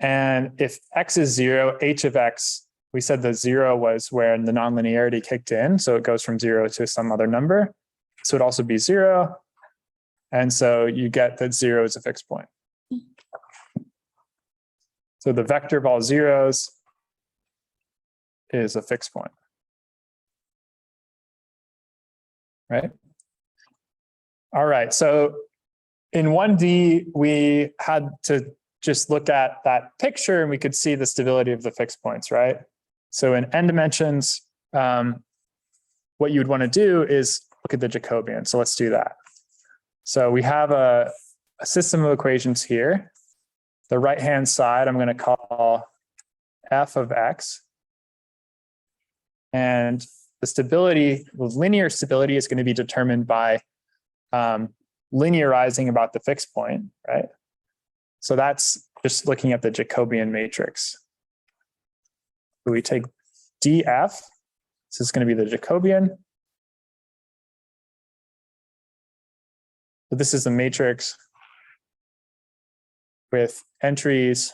And if x is 0, h of x, we said the 0 was where the nonlinearity kicked in, so it goes from 0 to some other number. So it'd also be 0. And so you get that 0 is a fixed point. So the vector of all zeros is a fixed point. Right? All right, so in 1D, we had to just look at that picture and we could see the stability of the fixed points, right? So in n dimensions, what you'd want to do is look at the Jacobian. So let's do that. So we have a system of equations here. The right-hand side, I'm going to call f of x. And the stability, the linear stability is going to be determined by linearizing about the fixed point, right? So that's just looking at the Jacobian matrix. So we take df, this is going to be the Jacobian. So this is the matrix with entries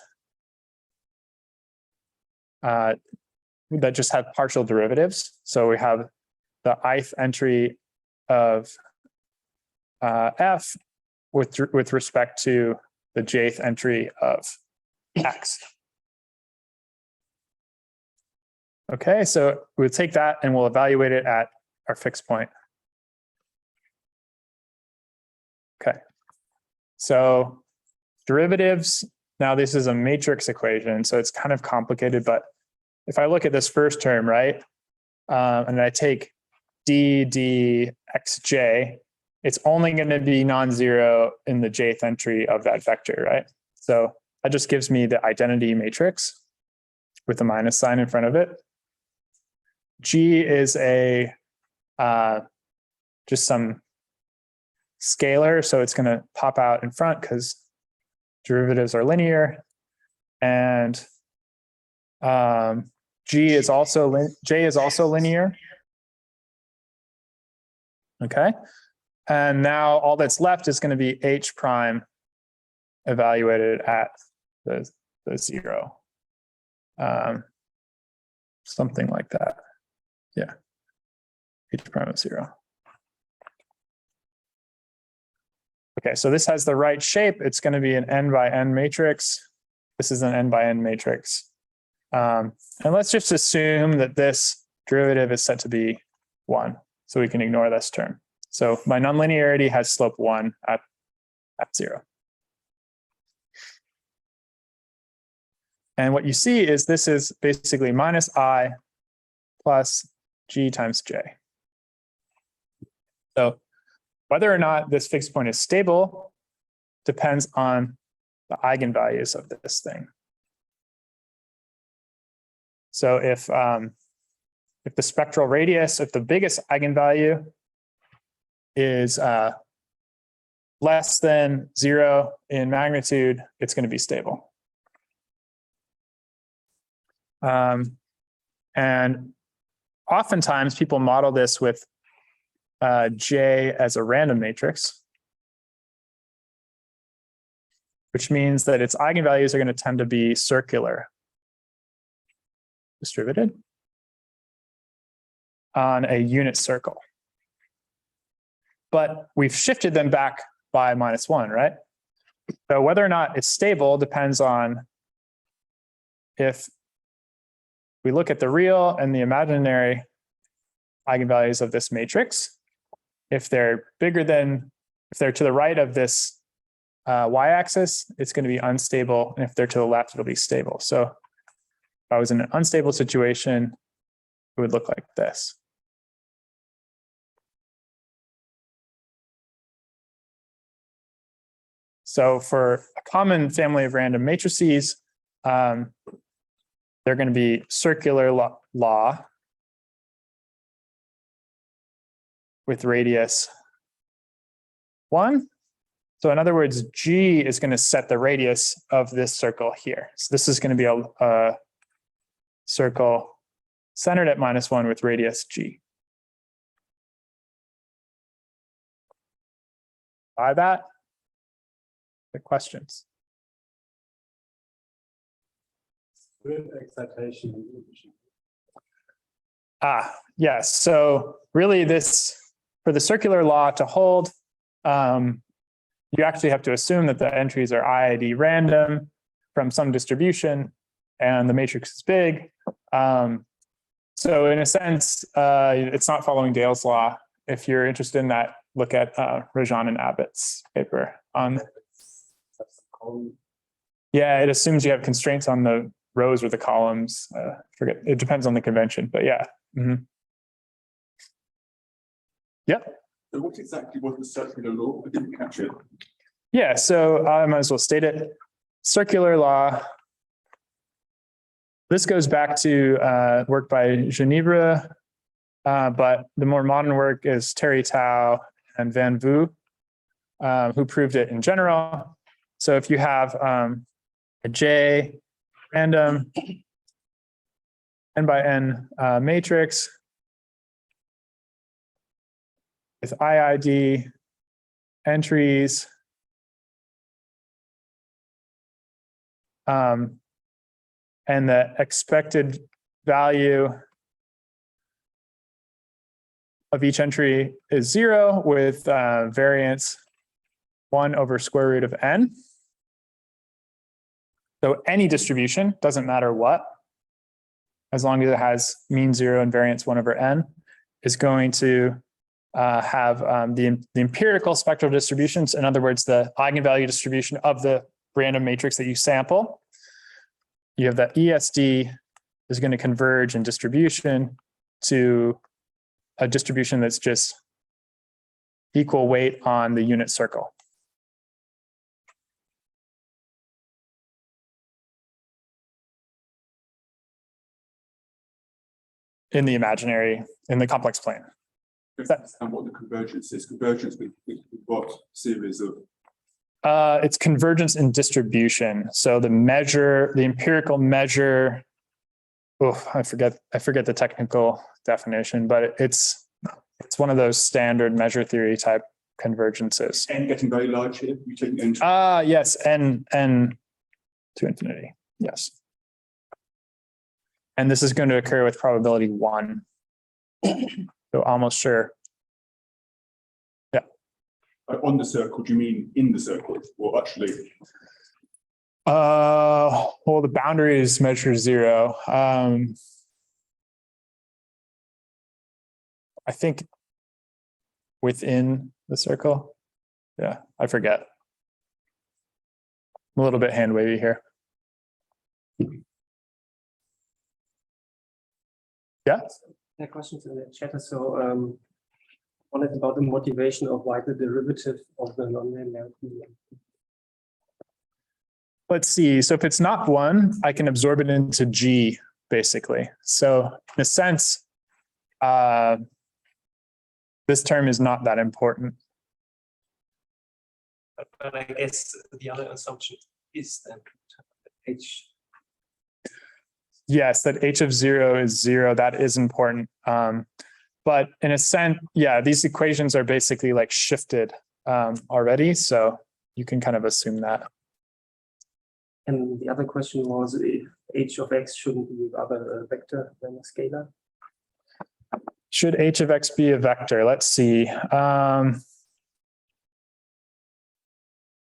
that just have partial derivatives. So we have the ith entry of f with respect to the jth entry of x. Okay, so we'll take that and we'll evaluate it at our fixed point. Okay, so derivatives, now this is a matrix equation, so it's kind of complicated, but if I look at this first term, right, and I take d xj, it's only going to be non-zero in the jth entry of that vector, right? So that just gives me the identity matrix with a minus sign in front of it. G is a just some scalar, so it's going to pop out in front because derivatives are linear, and J is also linear. Okay, and now all that's left is going to be h prime evaluated at the 0, something like that. Yeah, h prime of 0. Okay, so this has the right shape. It's going to be an n by n matrix. This is an n by n matrix. And let's just assume that this derivative is set to be 1, so we can ignore this term. So my nonlinearity has slope 1 at 0. And what you see is this is basically minus I plus G times J. So whether or not this fixed point is stable depends on the eigenvalues of this thing. So if the spectral radius, if the biggest eigenvalue is less than 0 in magnitude, it's going to be stable. And oftentimes people model this with J as a random matrix, which means that its eigenvalues are going to tend to be circular, distributed on a unit circle. But we've shifted them back by -1, right? So whether or not it's stable depends on if we look at the real and the imaginary eigenvalues of this matrix. If they're if they're to the right of this y-axis, it's going to be unstable. And if they're to the left, it'll be stable. So if I was in an unstable situation, it would look like this. So for a common family of random matrices, they're going to be circular law with radius 1. So in other words, G is going to set the radius of this circle here. So this is going to be a circle centered at -1 with radius G. By that, the questions. With excitation. Yes. So really for the circular law to hold, you actually have to assume that the entries are IID random from some distribution and the matrix is big. So in a sense, it's not following Dale's law. If you're interested in that, look at Rajan and Abbott's paper on. Yeah, it assumes you have constraints on the rows or the columns. Forget, it depends on the convention, but yeah. Yep. So what exactly was the circular law? I didn't catch it. Yeah, so I might as well state it. Circular law. This goes back to work by Ginevra, but the more modern work is Terry Tao and Van Vu, who proved it in general. So if you have a J random n by n matrix with IID entries, and the expected value of each entry is 0 with variance 1 over square root of n. So any distribution, doesn't matter what, as long as it has mean 0 and variance 1 over n, is going to have the empirical spectral distributions. In other words, the eigenvalue distribution of the random matrix that you sample. You have that ESD is going to converge in distribution to a distribution that's just equal weight on the unit circle. In the imaginary, in the complex plane. And what the convergence is? Convergence with what series of? It's convergence in distribution. So the empirical measure. Oh, I forget the technical definition, but it's one of those standard measure theory type convergences. N getting very large here. You taking n? Yes, n to infinity. Yes. And this is going to occur with probability 1. So almost sure. Yeah. On the circle, do you mean in the circle or actually? Well, the boundaries measure 0. I think within the circle. Yeah, I forget. I'm a little bit hand wavy here. Yeah. The questions in the chat. So, one is about the motivation of why the derivative of the non-linearity. Let's see. So if it's not one, I can absorb it into G, basically. So in a sense, this term is not that important. But I guess the other assumption is that H. Yes, that H of 0 is 0. That is important. But in a sense, yeah, these equations are basically like shifted already. So you can kind of assume that. And the other question was if H of X shouldn't be other vector than a scalar. Should H of X be a vector? Let's see.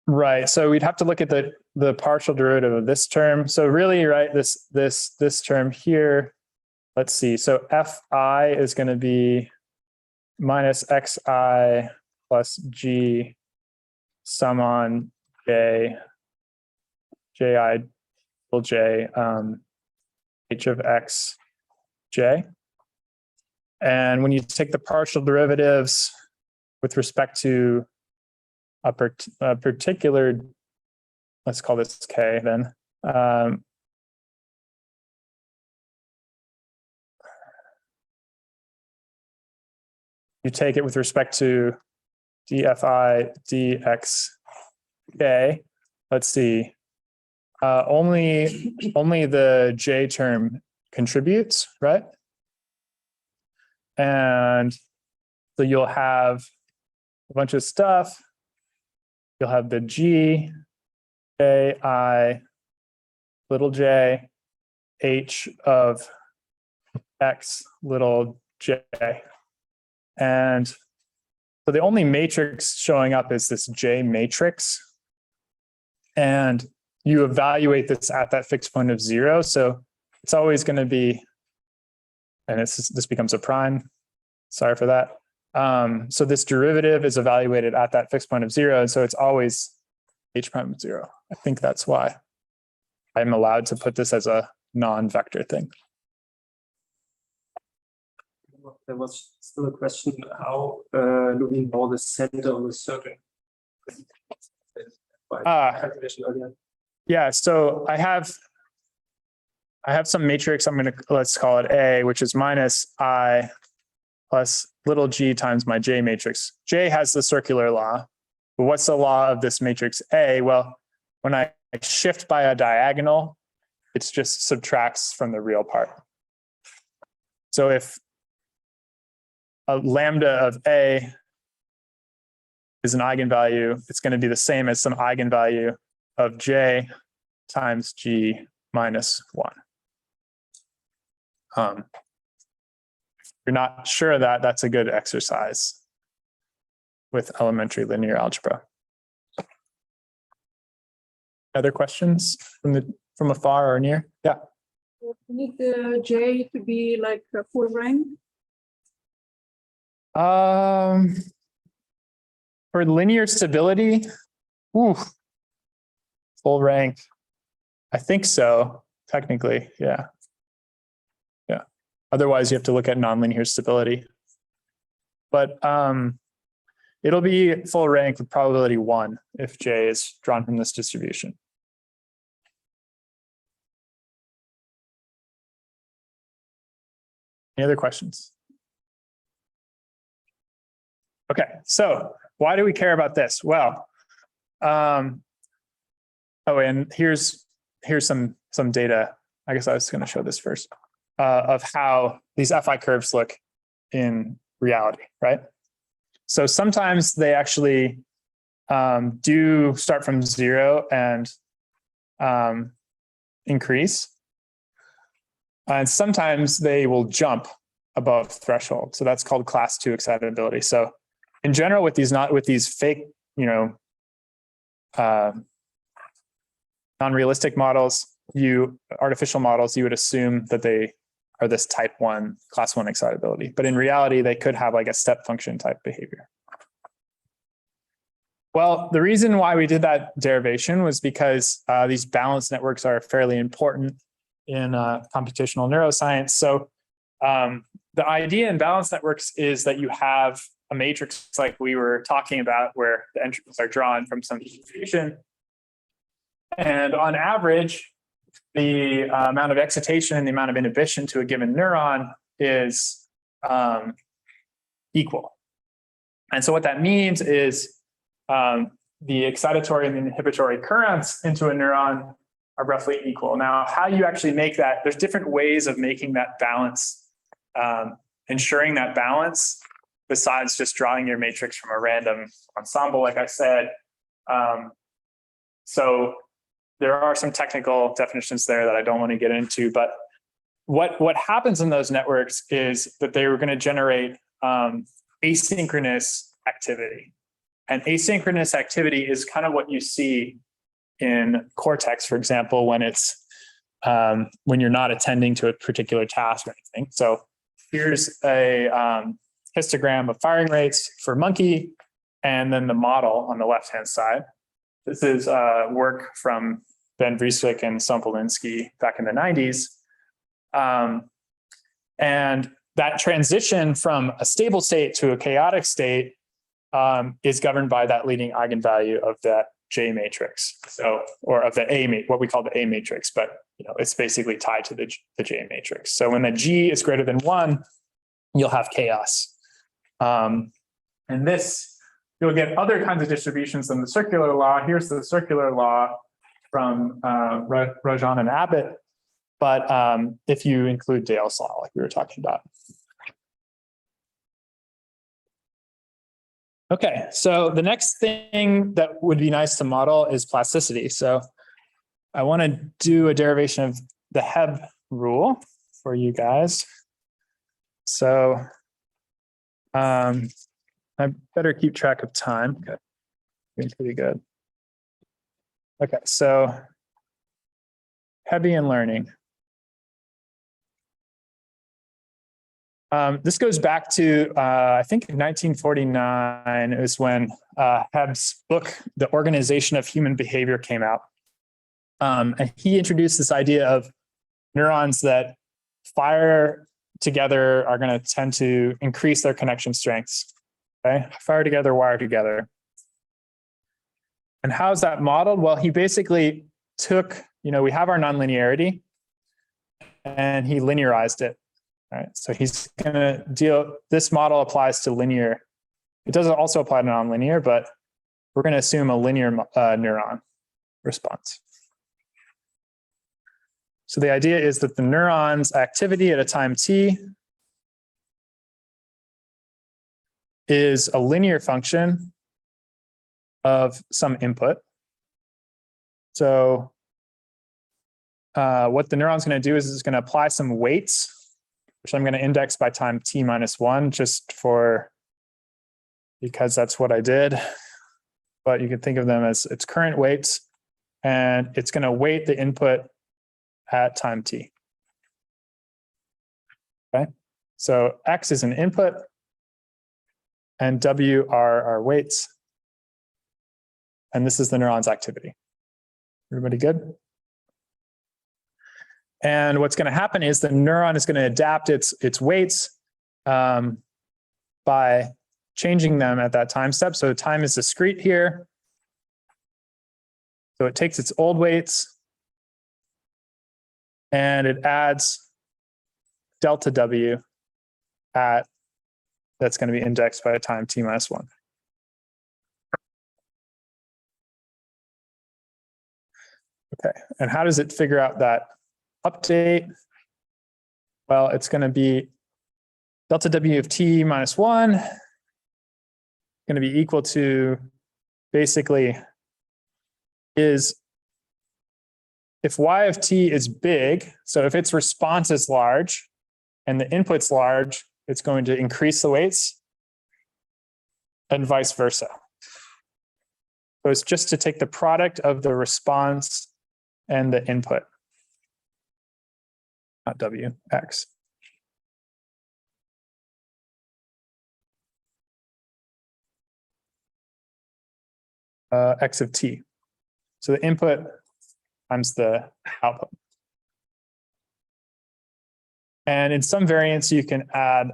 Right. So we'd have to look at the partial derivative of this term. So really, right, this term here, let's see. So Fi is going to be minus Xi plus G sum on J, Ji, J, H of X, J. And when you take the partial derivatives with respect to a particular, let's call this K then. You take it with respect to dFi dxk. Let's see. Only the J term contributes, right? And so you'll have a bunch of stuff. You'll have the G, J, I, little j, H of X, little j. And so the only matrix showing up is this J matrix. And you evaluate this at that fixed point of 0. So it's always going to be, and this becomes a prime. Sorry for that. So this derivative is evaluated at that fixed point of 0. And so it's always H prime of 0. I think that's why I'm allowed to put this as a non-vector thing. There was still a question, how do we know the center of the circle? Calculation earlier. Yeah, so I have some matrix. Let's call it A, which is minus I plus little g times my J matrix. J has the circular law, but what's the law of this matrix A? Well, when I shift by a diagonal, it just subtracts from the real part. So if a lambda of A is an eigenvalue, it's going to be the same as some eigenvalue of J times G minus 1. If you're not sure of that, that's a good exercise with elementary linear algebra. Other questions from afar or near? Yeah. You need the J to be like a full rank. For linear stability, full rank. I think so, technically, yeah. Yeah. Otherwise, you have to look at nonlinear stability. But it'll be full rank with probability 1 if J is drawn from this distribution. Any other questions? Okay, so why do we care about this? Well, and here's some data. I guess I was going to show this first of how these Fi curves look in reality, right? So sometimes they actually do start from 0 and increase. And sometimes they will jump above threshold. So that's called class 2 excitability. So in general, with these fake, non-realistic models, artificial models, you would assume that they are this type 1, class 1 excitability. But in reality, they could have like a step function type behavior. Well, the reason why we did that derivation was because these balanced networks are fairly important in computational neuroscience. So the idea in balanced networks is that you have a matrix like we were talking about where the entries are drawn from some distribution. And on average, the amount of excitation and the amount of inhibition to a given neuron is equal. And so what that means is the excitatory and the inhibitory currents into a neuron are roughly equal. Now, how you actually make that, there's different ways of making that balance, ensuring that balance, besides just drawing your matrix from a random ensemble, like I said. So there are some technical definitions there that I don't want to get into, but what happens in those networks is that they were going to generate asynchronous activity. And asynchronous activity is kind of what you see in Cortex, for example, when it's when you're not attending to a particular task or anything. So here's a histogram of firing rates for monkey, and then the model on the left-hand side. This is work from Ben Vrieswijk and Sompolinsky back in the 90s. And that transition from a stable state to a chaotic state is governed by that leading eigenvalue of that J matrix. So, or of the what we call the A matrix, but it's basically tied to the J matrix. So when the G is greater than 1, you'll have chaos. And this, you'll get other kinds of distributions than the circular law. Here's the circular law from Rajan and Abbott. But if you include Dale's law, like we were talking about. Okay, so the next thing that would be nice to model is plasticity. So I want to do a derivation of the Hebb rule for you guys. So I better keep track of time. Okay, doing pretty good. Okay, so Hebbian learning. This goes back to, I think, 1949 is when Hebb's book, The Organization of Human Behavior, came out. And he introduced this idea of neurons that fire together are going to tend to increase their connection strengths. Okay, fire together, wire together. And how is that modeled? Well, he basically took, we have our nonlinearity, and he linearized it. All right, so he's going to this model applies to linear. It doesn't also apply to nonlinear, but we're going to assume a linear neuron response. So the idea is that the neuron's activity at a time t is a linear function of some input. So what the neuron's going to do is it's going to apply some weights, which I'm going to index by time t-1, just because that's what I did. But you can think of them as its current weights, and it's going to weight the input at time t. Okay, so x is an input, and w are our weights, and this is the neuron's activity. Everybody good? And what's going to happen is the neuron is going to adapt its weights by changing them at that time step. So time is discrete here. So it takes its old weights and it adds delta W that's going to be indexed by a time t-1. Okay, and how does it figure out that update? Well, it's going to be delta W of t-1 going to be equal to basically is if y of t is big, so if its response is large and the input's large, it's going to increase the weights and vice versa. So it's just to take the product of the response and the input. Not W, X. X of t. So the input times the output. And in some variants, you can add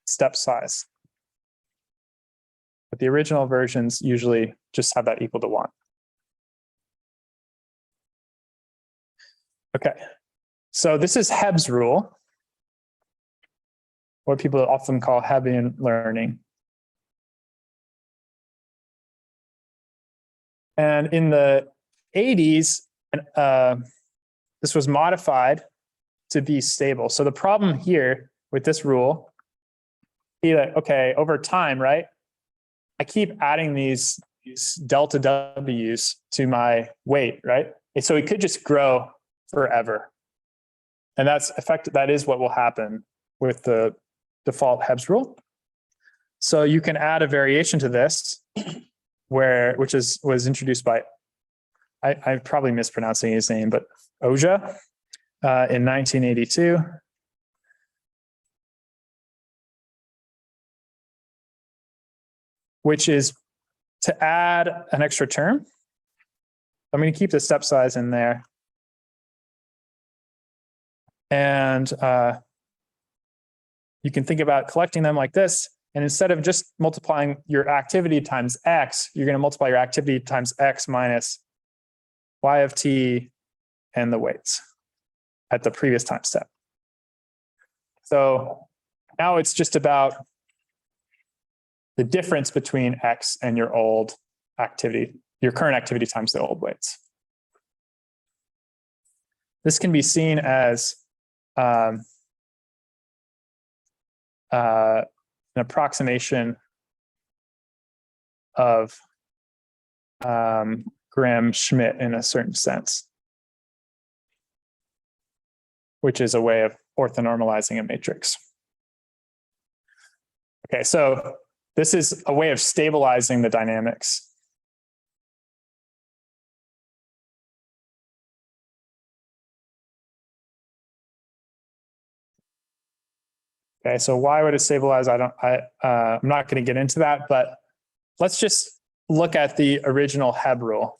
step size. But the original versions usually just have that equal to 1. Okay, so this is Hebb's rule, what people often call Hebbian learning. And in the 80s, this was modified to be stable. So the problem here with this rule, okay, over time, right? I keep adding these delta W's to my weight, right? And so it could just grow forever. And that is what will happen with the default Hebb's rule. So you can add a variation to this which was introduced by, I'm probably mispronouncing his name, but Oja in 1982. Which is to add an extra term. I'm going to keep the step size in there. And you can think about collecting them like this. And instead of just multiplying your activity times X, you're going to multiply your activity times X minus Y of T and the weights at the previous time step. So now it's just about the difference between X and your old activity, your current activity times the old weights. This can be seen as an approximation of Graham-Schmidt in a certain sense, which is a way of orthonormalizing a matrix. Okay, so this is a way of stabilizing the dynamics. Okay, so why would it stabilize? I'm not going to get into that, but let's just look at the original Hebb rule.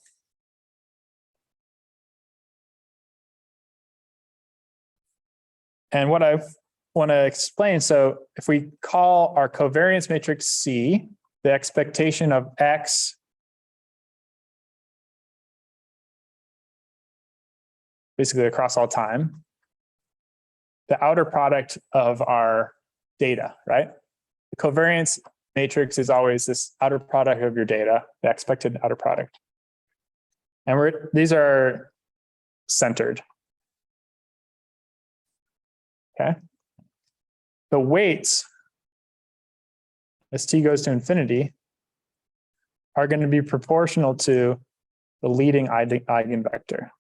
And what I want to explain, so if we call our covariance matrix C, the expectation of X basically across all time, the outer product of our data, right? The covariance matrix is always this outer product of your data, the expected outer product. And these are centered. Okay. The weights, as t goes to infinity, are going to be proportional to the leading eigenvector.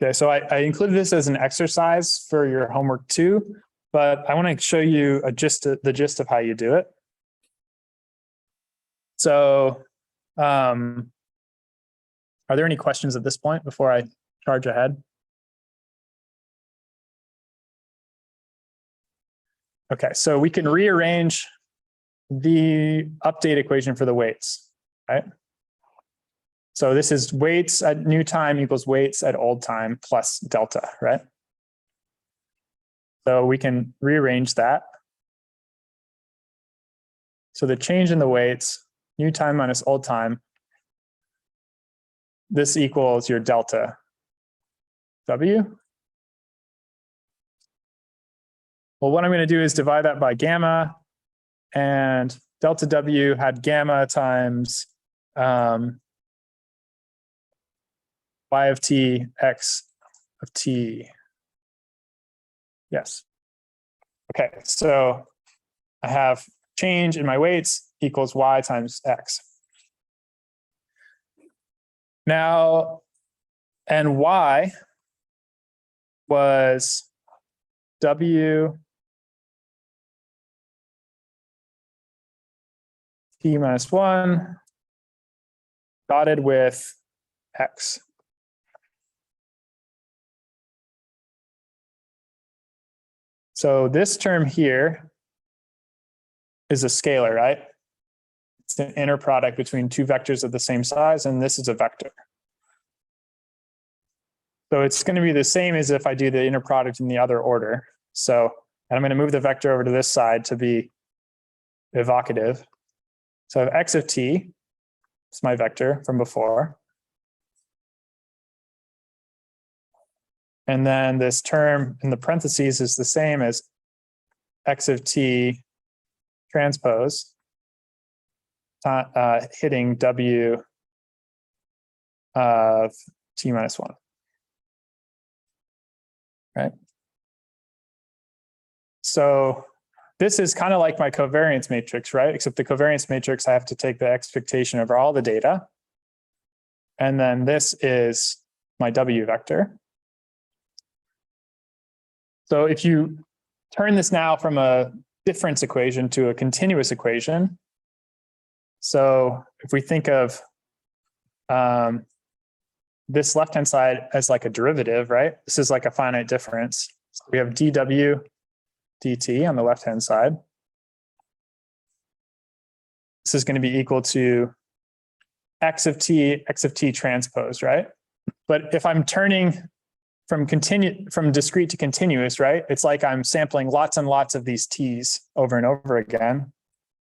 Okay, so I included this as an exercise for your homework too, but I want to show you the gist of how you do it. So, are there any questions at this point before I charge ahead? Okay, so we can rearrange the update equation for the weights, right? So this is weights at new time equals weights at old time plus delta, right? So we can rearrange that. So the change in the weights, new time minus old time, this equals your delta W. Well, what I'm going to do is divide that by gamma, and delta W had gamma times y of t, x of t. Yes. Okay, so I have change in my weights equals y times x. Now, and y was w t minus 1 dotted with x. So this term here is a scalar, right? It's an inner product between two vectors of the same size, and this is a vector. So it's going to be the same as if I do the inner product in the other order. So, and I'm going to move the vector over to this side to be evocative. So I have x of t, it's my vector from before. And then this term in the parentheses is the same as x of t transpose, hitting w of t minus 1. Right? So this is kind of like my covariance matrix, right? Except the covariance matrix, I have to take the expectation over all the data. And then this is my w vector. So if you turn this now from a difference equation to a continuous equation, so if we think of this left-hand side as like a derivative, right? This is like a finite difference. So we have dw dt on the left-hand side. This is going to be equal to x of t transpose, right? But if I'm turning from discrete to continuous, right? It's like I'm sampling lots and lots of these t's over and over again.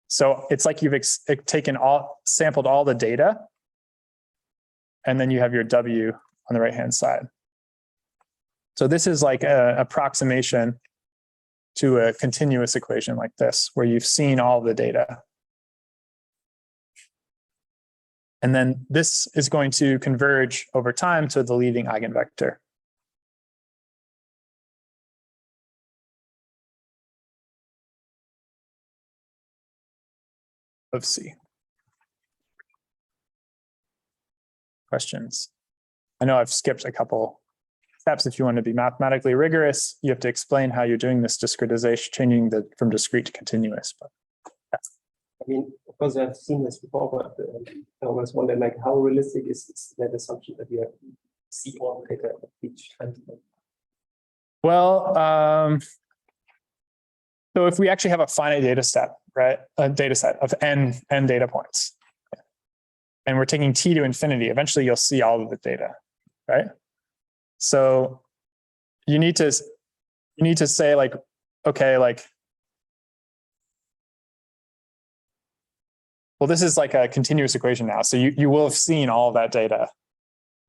So it's like you've sampled all the data, and then you have your w on the right-hand side. So this is like an approximation to a continuous equation like this, where you've seen all the data. And then this is going to converge over time to the leading eigenvector of C. Questions? I know I've skipped a couple steps. If you want to be mathematically rigorous, you have to explain how you're doing this discretization, changing from discrete to continuous. But I mean, of course, I've seen this before, but I always wonder, like, how realistic is that assumption that you see all the data at each time? well, so if we actually have a finite data set, right? A data set of n data points, and we're taking t to infinity, eventually you'll see all of the data, right? So you need to say like, okay, like, well, this is like a continuous equation now. So you will have seen all of that data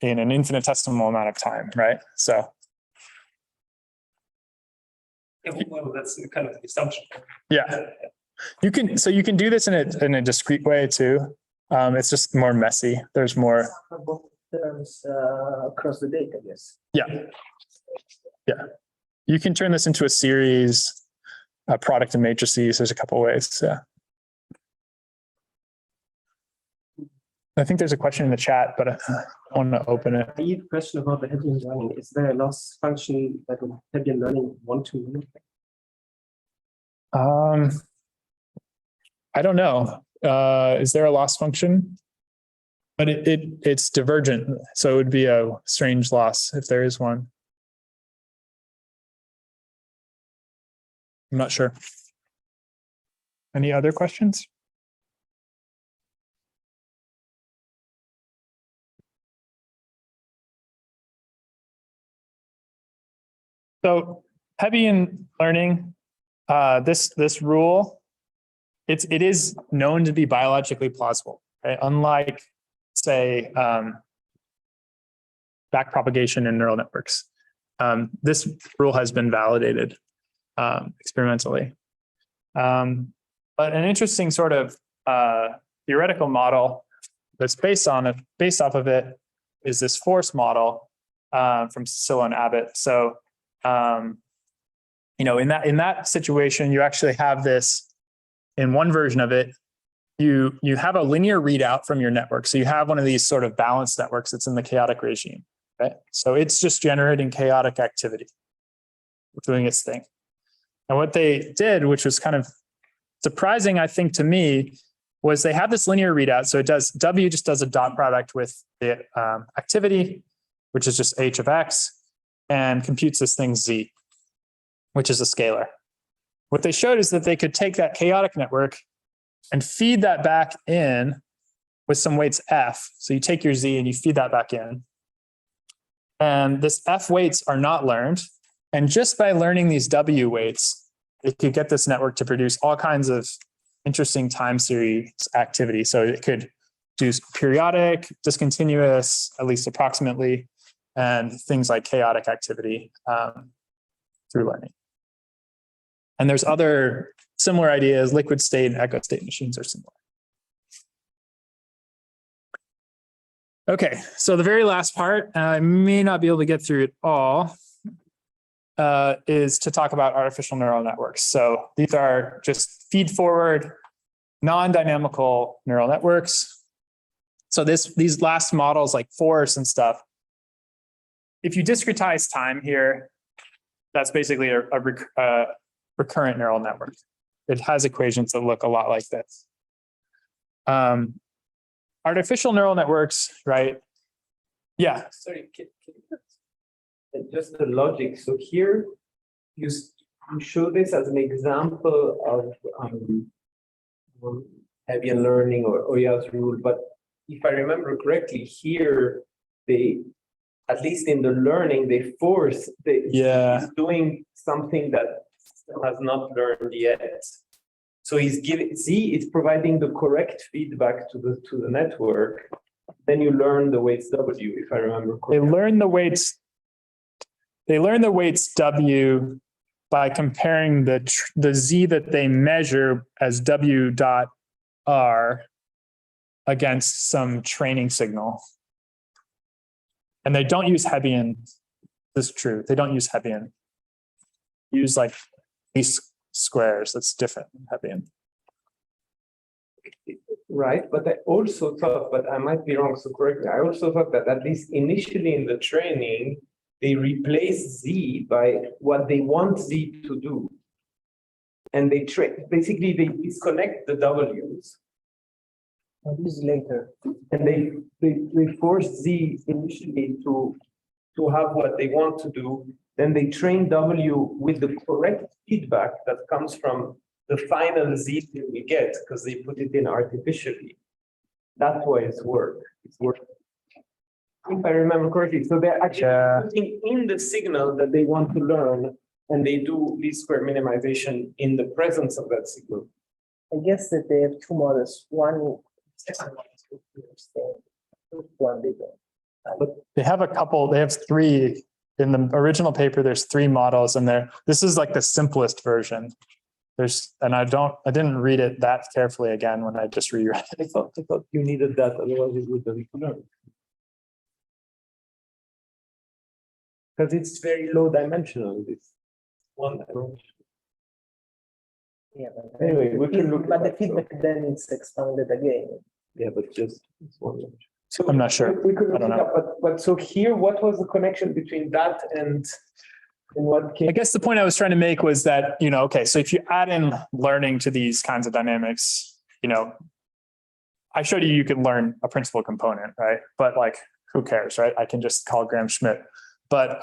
in an infinitesimal amount of time, right? So Well, that's kind of the assumption. yeah, you can do this in a discrete way too. It's just more messy. There's more. Terms across the data, yes. Yeah. You can turn this into a series, a product of matrices. There's a couple ways. Yeah. I think there's a question in the chat, but I want to open it. I have a question about the Hebbian learning. Is there a loss function that Hebbian learning want to mimic? I don't know. Is there a loss function? But it's divergent, so it would be a strange loss if there is one. I'm not sure. Any other questions? So Hebbian learning, this rule, it is known to be biologically plausible, right? Unlike, say, backpropagation in neural networks. This rule has been validated experimentally. But an interesting sort of theoretical model that's based off of it is this force model from Sicilla and Abbott. So, in that situation, you actually have this in one version of it. You have a linear readout from your network. So you have one of these sort of balanced networks that's in the chaotic regime, right? So it's just generating chaotic activity, doing its thing. And what they did, which was kind of surprising, I think, to me, was they have this linear readout. So it does, W just does a dot product with the activity, which is just H of X, and computes this thing Z, which is a scalar. What they showed is that they could take that chaotic network and feed that back in with some weights F. So you take your Z and you feed that back in. And this F weights are not learned. And just by learning these W weights, it could get this network to produce all kinds of interesting time series activity. So it could do periodic, discontinuous, at least approximately, and things like chaotic activity through learning. And there's other similar ideas. Liquid state and echo state machines are similar. Okay, so the very last part, I may not be able to get through it all, is to talk about artificial neural networks. So these are just feed forward, non-dynamical neural networks. So these last models like force and stuff, if you discretize time here, that's basically a recurrent neural network. It has equations that look a lot like this. Artificial neural networks, right? Yeah. Sorry, can you just the logic. So here you show this as an example of Hebbian learning or Oyer's rule. But if I remember correctly, here they, at least in the learning, they force Yeah. he's doing something that system has not learned yet. So he's giving it's providing the correct feedback to the network. Then you learn the weights W, if I remember They correctly. learn the weights W by comparing the Z that they measure as W dot R against some training signal. And they don't use Hebbian. This is true. They don't use Hebbian. Use like least squares. That's different than Hebbian. Right, but I also thought, but I might be wrong, so correct me. I also thought that at least initially in the training, they replace Z by what they want Z to do. And they basically they disconnect the W's. This is later. And they force Z initially to have what they want to do. Then they train W with the correct feedback that comes from the final Z that we get, because they put it in artificially. That's why it's work. It's work. If I remember correctly, so they're actually putting in the signal that they want to learn, and they do least square minimization in the presence of that signal. I guess that they have two models. One they don't. They have a couple, they have three. In the original paper, there's three models, and this is like the simplest version. And I didn't read it that carefully again when I just reread it. I thought you needed that, otherwise it wouldn't learn. Because it's very low dimensional, this one dimension. Yeah, but Anyway, we can look But at the that, feedback then it's expanded again. Yeah, but just it's one dimension. So I'm not sure. We could I look don't it know. up, but so here, what was the connection between that and what came? I guess the point I was trying to make was that, okay, so if you add in learning to these kinds of dynamics, I showed you can learn a principal component, right? But like, who cares, right? I can just call Graham Schmidt. But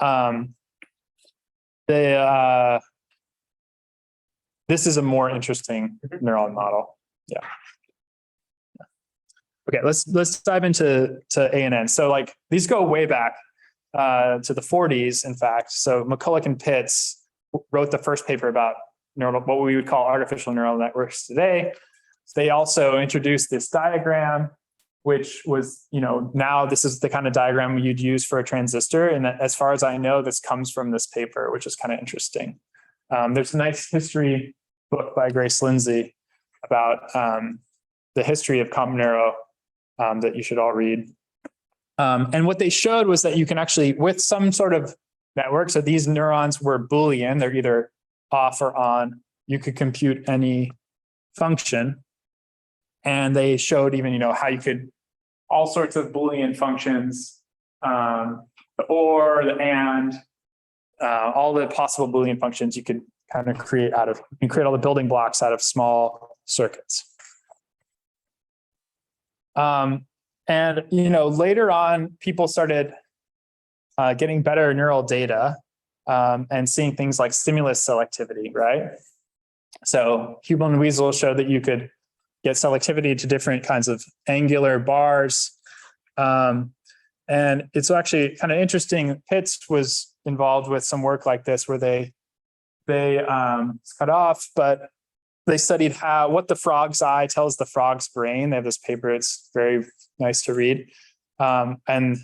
this is a more interesting neuron model. Yeah. Okay, let's dive into ANN. So like these go way back to the 40s, in fact. So McCulloch and Pitts wrote the first paper about what we would call artificial neural networks today. They also introduced this diagram, which was, now this is the kind of diagram you'd use for a transistor. And as far as I know, this comes from this paper, which is kind of interesting. There's a nice history book by Grace Lindsay about the history of comp neuro that you should all read. And what they showed was that you can actually, with some sort of network, so these neurons were Boolean, they're either off or on, you could compute any function. And they showed even, how you could, all sorts of Boolean functions, the or, the and, all the possible Boolean functions you could kind of create all the building blocks out of small circuits. And, later on, people started getting better neural data and seeing things like stimulus selectivity, right? So Hubel and Wiesel showed that you could get selectivity to different kinds of angular bars. And it's actually kind of interesting. Pitts was involved with some work like this where they cut off, but they studied what the frog's eye tells the frog's brain. They have this paper. It's very nice to read. And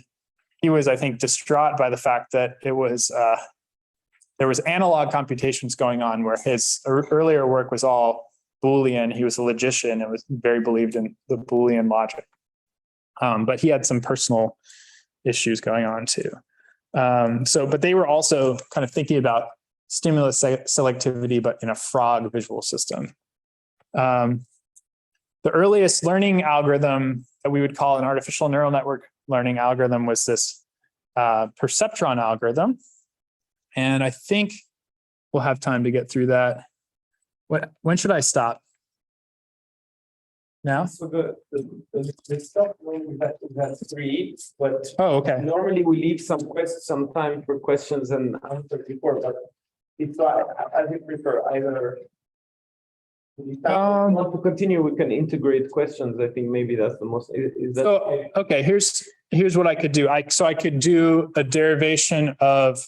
he was, I think, distraught by the fact that there was analog computations going on where his earlier work was all Boolean. He was a logician and was very believed in the Boolean logic. But he had some personal issues going on too. But they were also kind of thinking about stimulus selectivity, but in a frog visual system. The earliest learning algorithm that we would call an artificial neural network learning algorithm was this perceptron algorithm. And I think we'll have time to get through that. When should I stop? Now? So the stuff we had three, but Oh, okay. normally we leave some time for questions and answers before, but if I would prefer either. If you want to continue, we can integrate questions. I think maybe that's the most, is that? So, okay, here's what I could do. I could do a derivation of,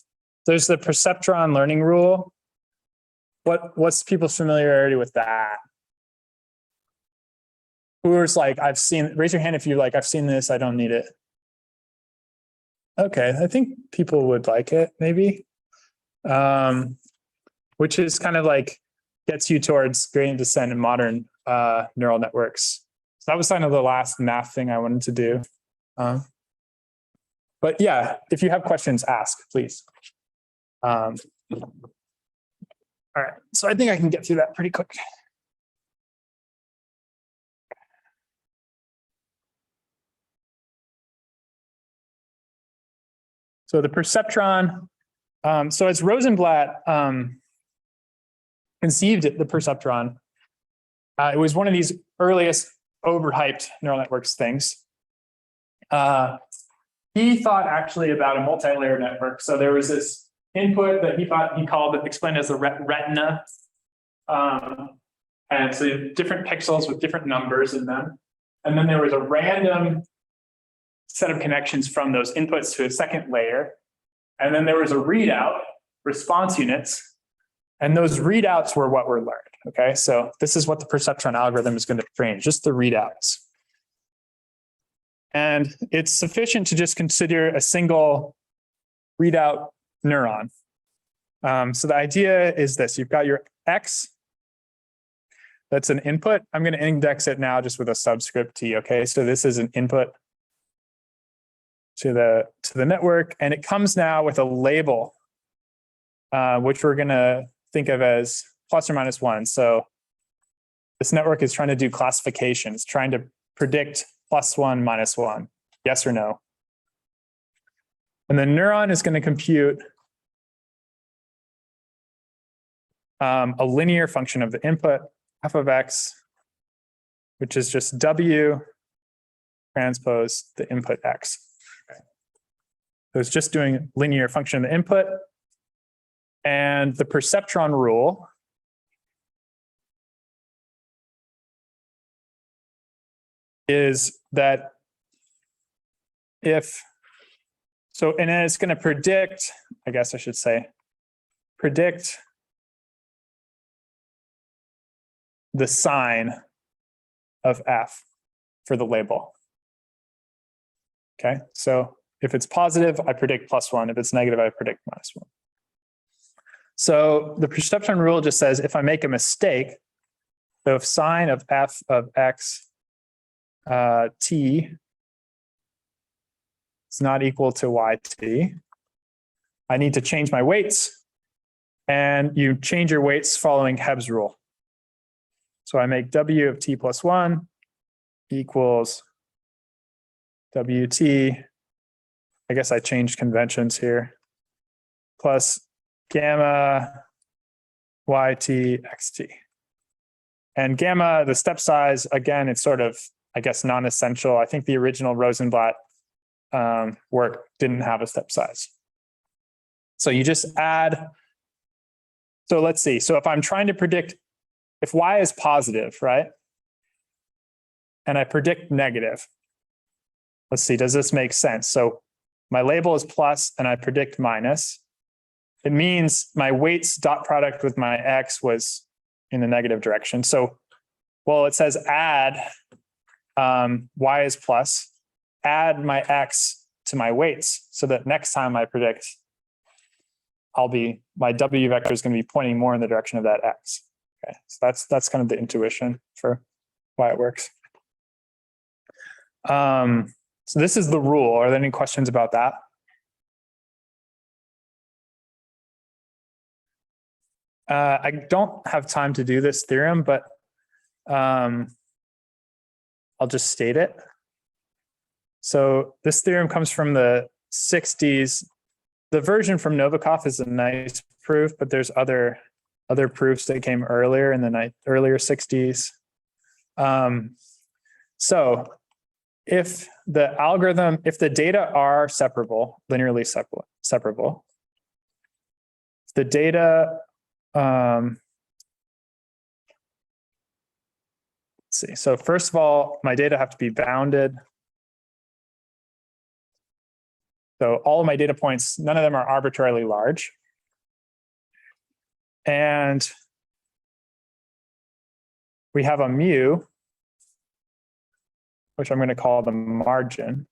there's the perceptron learning rule. What's people's familiarity with that? Who's like, raise your hand if you're like, I've seen this, I don't need it. Okay, I think people would like it, maybe. Which is kind of like, gets you towards gradient descent in modern neural networks. So that was kind of the last math thing I wanted to do. But yeah, if you have questions, ask, please. All right, so I think I can get through that pretty quick. So the perceptron, so as Rosenblatt conceived the perceptron, it was one of these earliest overhyped neural networks things. He thought actually about a multi-layer network. So there was this input that explained as the retina. And so different pixels with different numbers in them. And then there was a random set of connections from those inputs to a second layer. And then there was a readout, response units. And those readouts were what were learned. Okay, so this is what the perceptron algorithm is going to train, just the readouts. And it's sufficient to just consider a single readout neuron. So the idea is this: you've got your X, that's an input. I'm going to index it now just with a subscript T. Okay, so this is an input to the network, and it comes now with a label, which we're going to think of as plus or minus 1. So this network is trying to do classification. It's trying to predict +1, -1, yes or no. And the neuron is going to compute a linear function of the input, f of x, which is just W transpose the input x. So it's just doing linear function of the input. And the perceptron rule is that and then it's going to predict, I guess I should say, predict the sign of F for the label. Okay, so if it's positive, I predict +1. If it's negative, I predict -1. So the perceptron rule just says if I make a mistake, so if sign of F of X T is not equal to YT, I need to change my weights, and you change your weights following Hebb's rule. So I make W of T plus 1 equals WT, I guess I changed conventions here, plus gamma YT XT. And gamma, the step size, again, it's sort of, I guess, non-essential. I think the original Rosenblatt work didn't have a step size. So you just add, so let's see. So if I'm trying to predict, if Y is positive, right? and I predict negative. Let's see, does this make sense? So my label is plus and I predict minus. It means my weights dot product with my X was in the negative direction. So, well, it says add Y is plus, add my X to my weights so that next time I predict, my W vector is going to be pointing more in the direction of that X. Okay, so that's kind of the intuition for why it works. So this is the rule. Are there any questions about that? I don't have time to do this theorem, but I'll just state it. So this theorem comes from the 60s. The version from Novikov is a nice proof, but there's other proofs that came earlier in the earlier 60s. So if the data are separable, linearly separable, if the data, let's see. So first of all, my data have to be bounded. So all of my data points, none of them are arbitrarily large. And we have a mu, which I'm going to call the margin.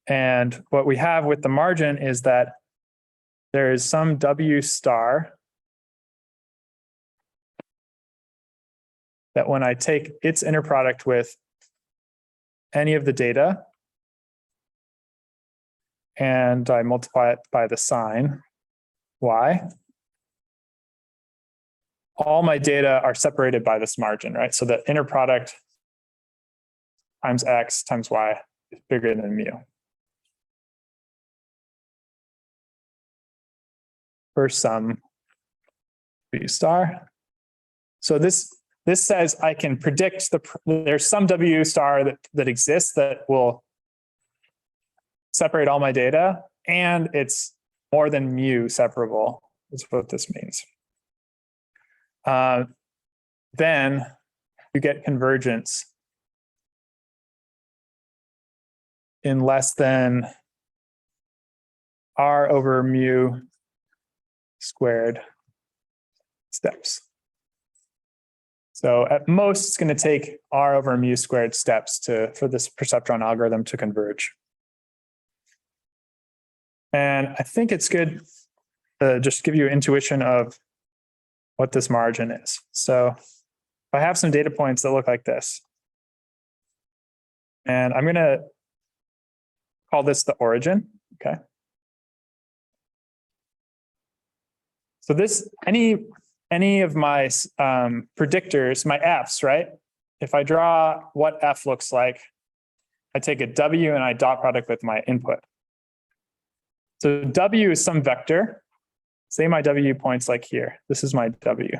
And what we have with the margin is that there is some W star that when I take its inner product with any of the data and I multiply it by the sign Y, all my data are separated by this margin, right? So the inner product times X times Y is bigger than mu. For some W star. So this says I can predict there's some W star that exists that will separate all my data, and it's more than mu separable, is what this means. Then you get convergence in less than R over mu squared steps. So at most, it's going to take R over mu squared steps for this perceptron algorithm to converge. And I think it's good to just give you an intuition of what this margin is. So if I have some data points that look like this, and I'm going to call this the origin, okay? So this, any of my predictors, my Fs, right? If I draw what F looks like, I take a W and I dot product with my input. So W is some vector. Say my W points like here. This is my W.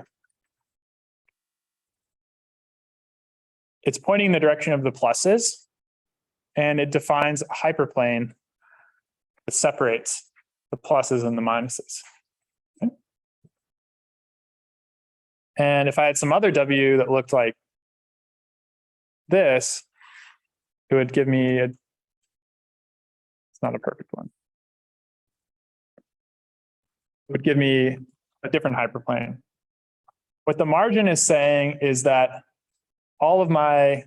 It's pointing in the direction of the pluses, and it defines a hyperplane that separates the pluses and the minuses. Okay. And if I had some other W that looked like this, it would give me it's not a perfect one. Would give me a different hyperplane. What the margin is saying is that all of my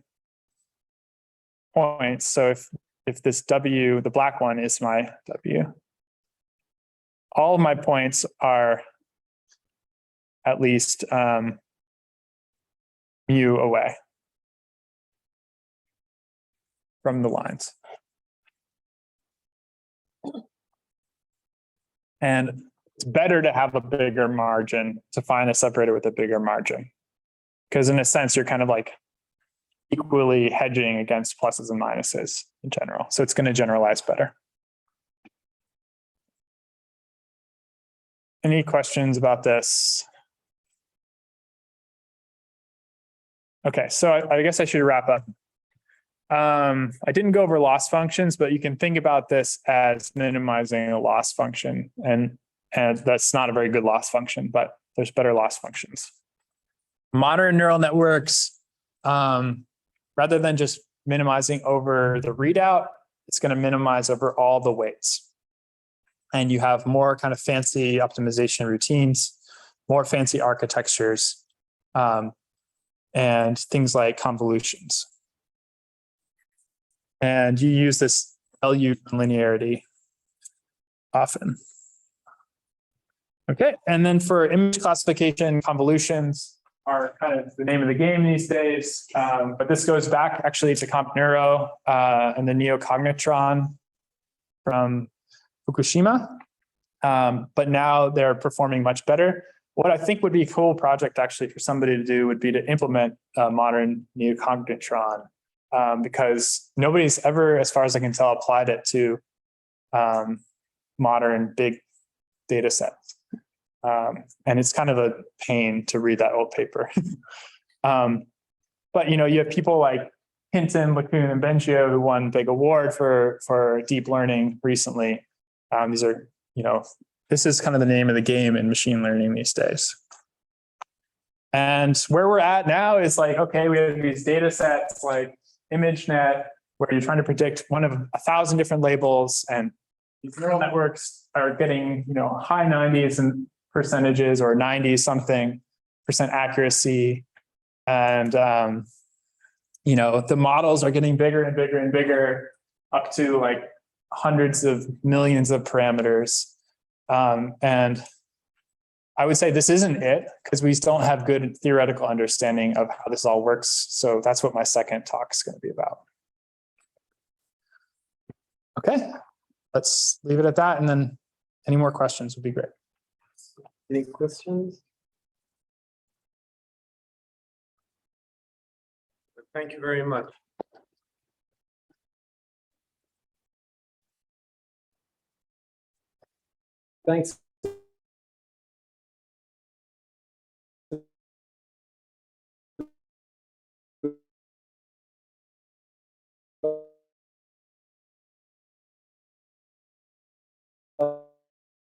points, so if this W, the black one is my W, all of my points are at least mu away from the lines. And it's better to have a bigger margin to find a separator with a bigger margin. Because in a sense, you're kind of like equally hedging against pluses and minuses in general. So it's going to generalize better. Any questions about this? Okay, so I guess I should wrap up. I didn't go over loss functions, but you can think about this as minimizing a loss function. And that's not a very good loss function, but there's better loss functions. Modern neural networks rather than just minimizing over the readout, it's going to minimize over all the weights. And you have more kind of fancy optimization routines, more fancy architectures, and things like convolutions. And you use this LU linearity often. Okay, and then for image classification, convolutions are kind of the name of the game these days. But this goes back actually to comp neuro and the neocognitron from Fukushima. But now they're performing much better. What I think would be a cool project actually for somebody to do would be to implement a modern neocognitron, because nobody's ever, as far as I can tell, applied it to modern big data sets. And it's kind of a pain to read that old paper. But you have people like Hinton, LeCun, and Bengio who won big award for deep learning recently. These are, this is kind of the name of the game in machine learning these days. And where we're at now is like, okay, we have these data sets like ImageNet, where you're trying to predict one of 1,000 different labels, and these neural networks are getting, high 90s and percentages or 90 something % accuracy. And, the models are getting bigger and bigger and bigger, up to like hundreds of millions of parameters. And I would say this isn't it, because we don't have good theoretical understanding of how this all works. So that's what my second talk is going to be about. Okay, let's leave it at that. And then any more questions would be great. Any questions? Thank you very much. Thanks.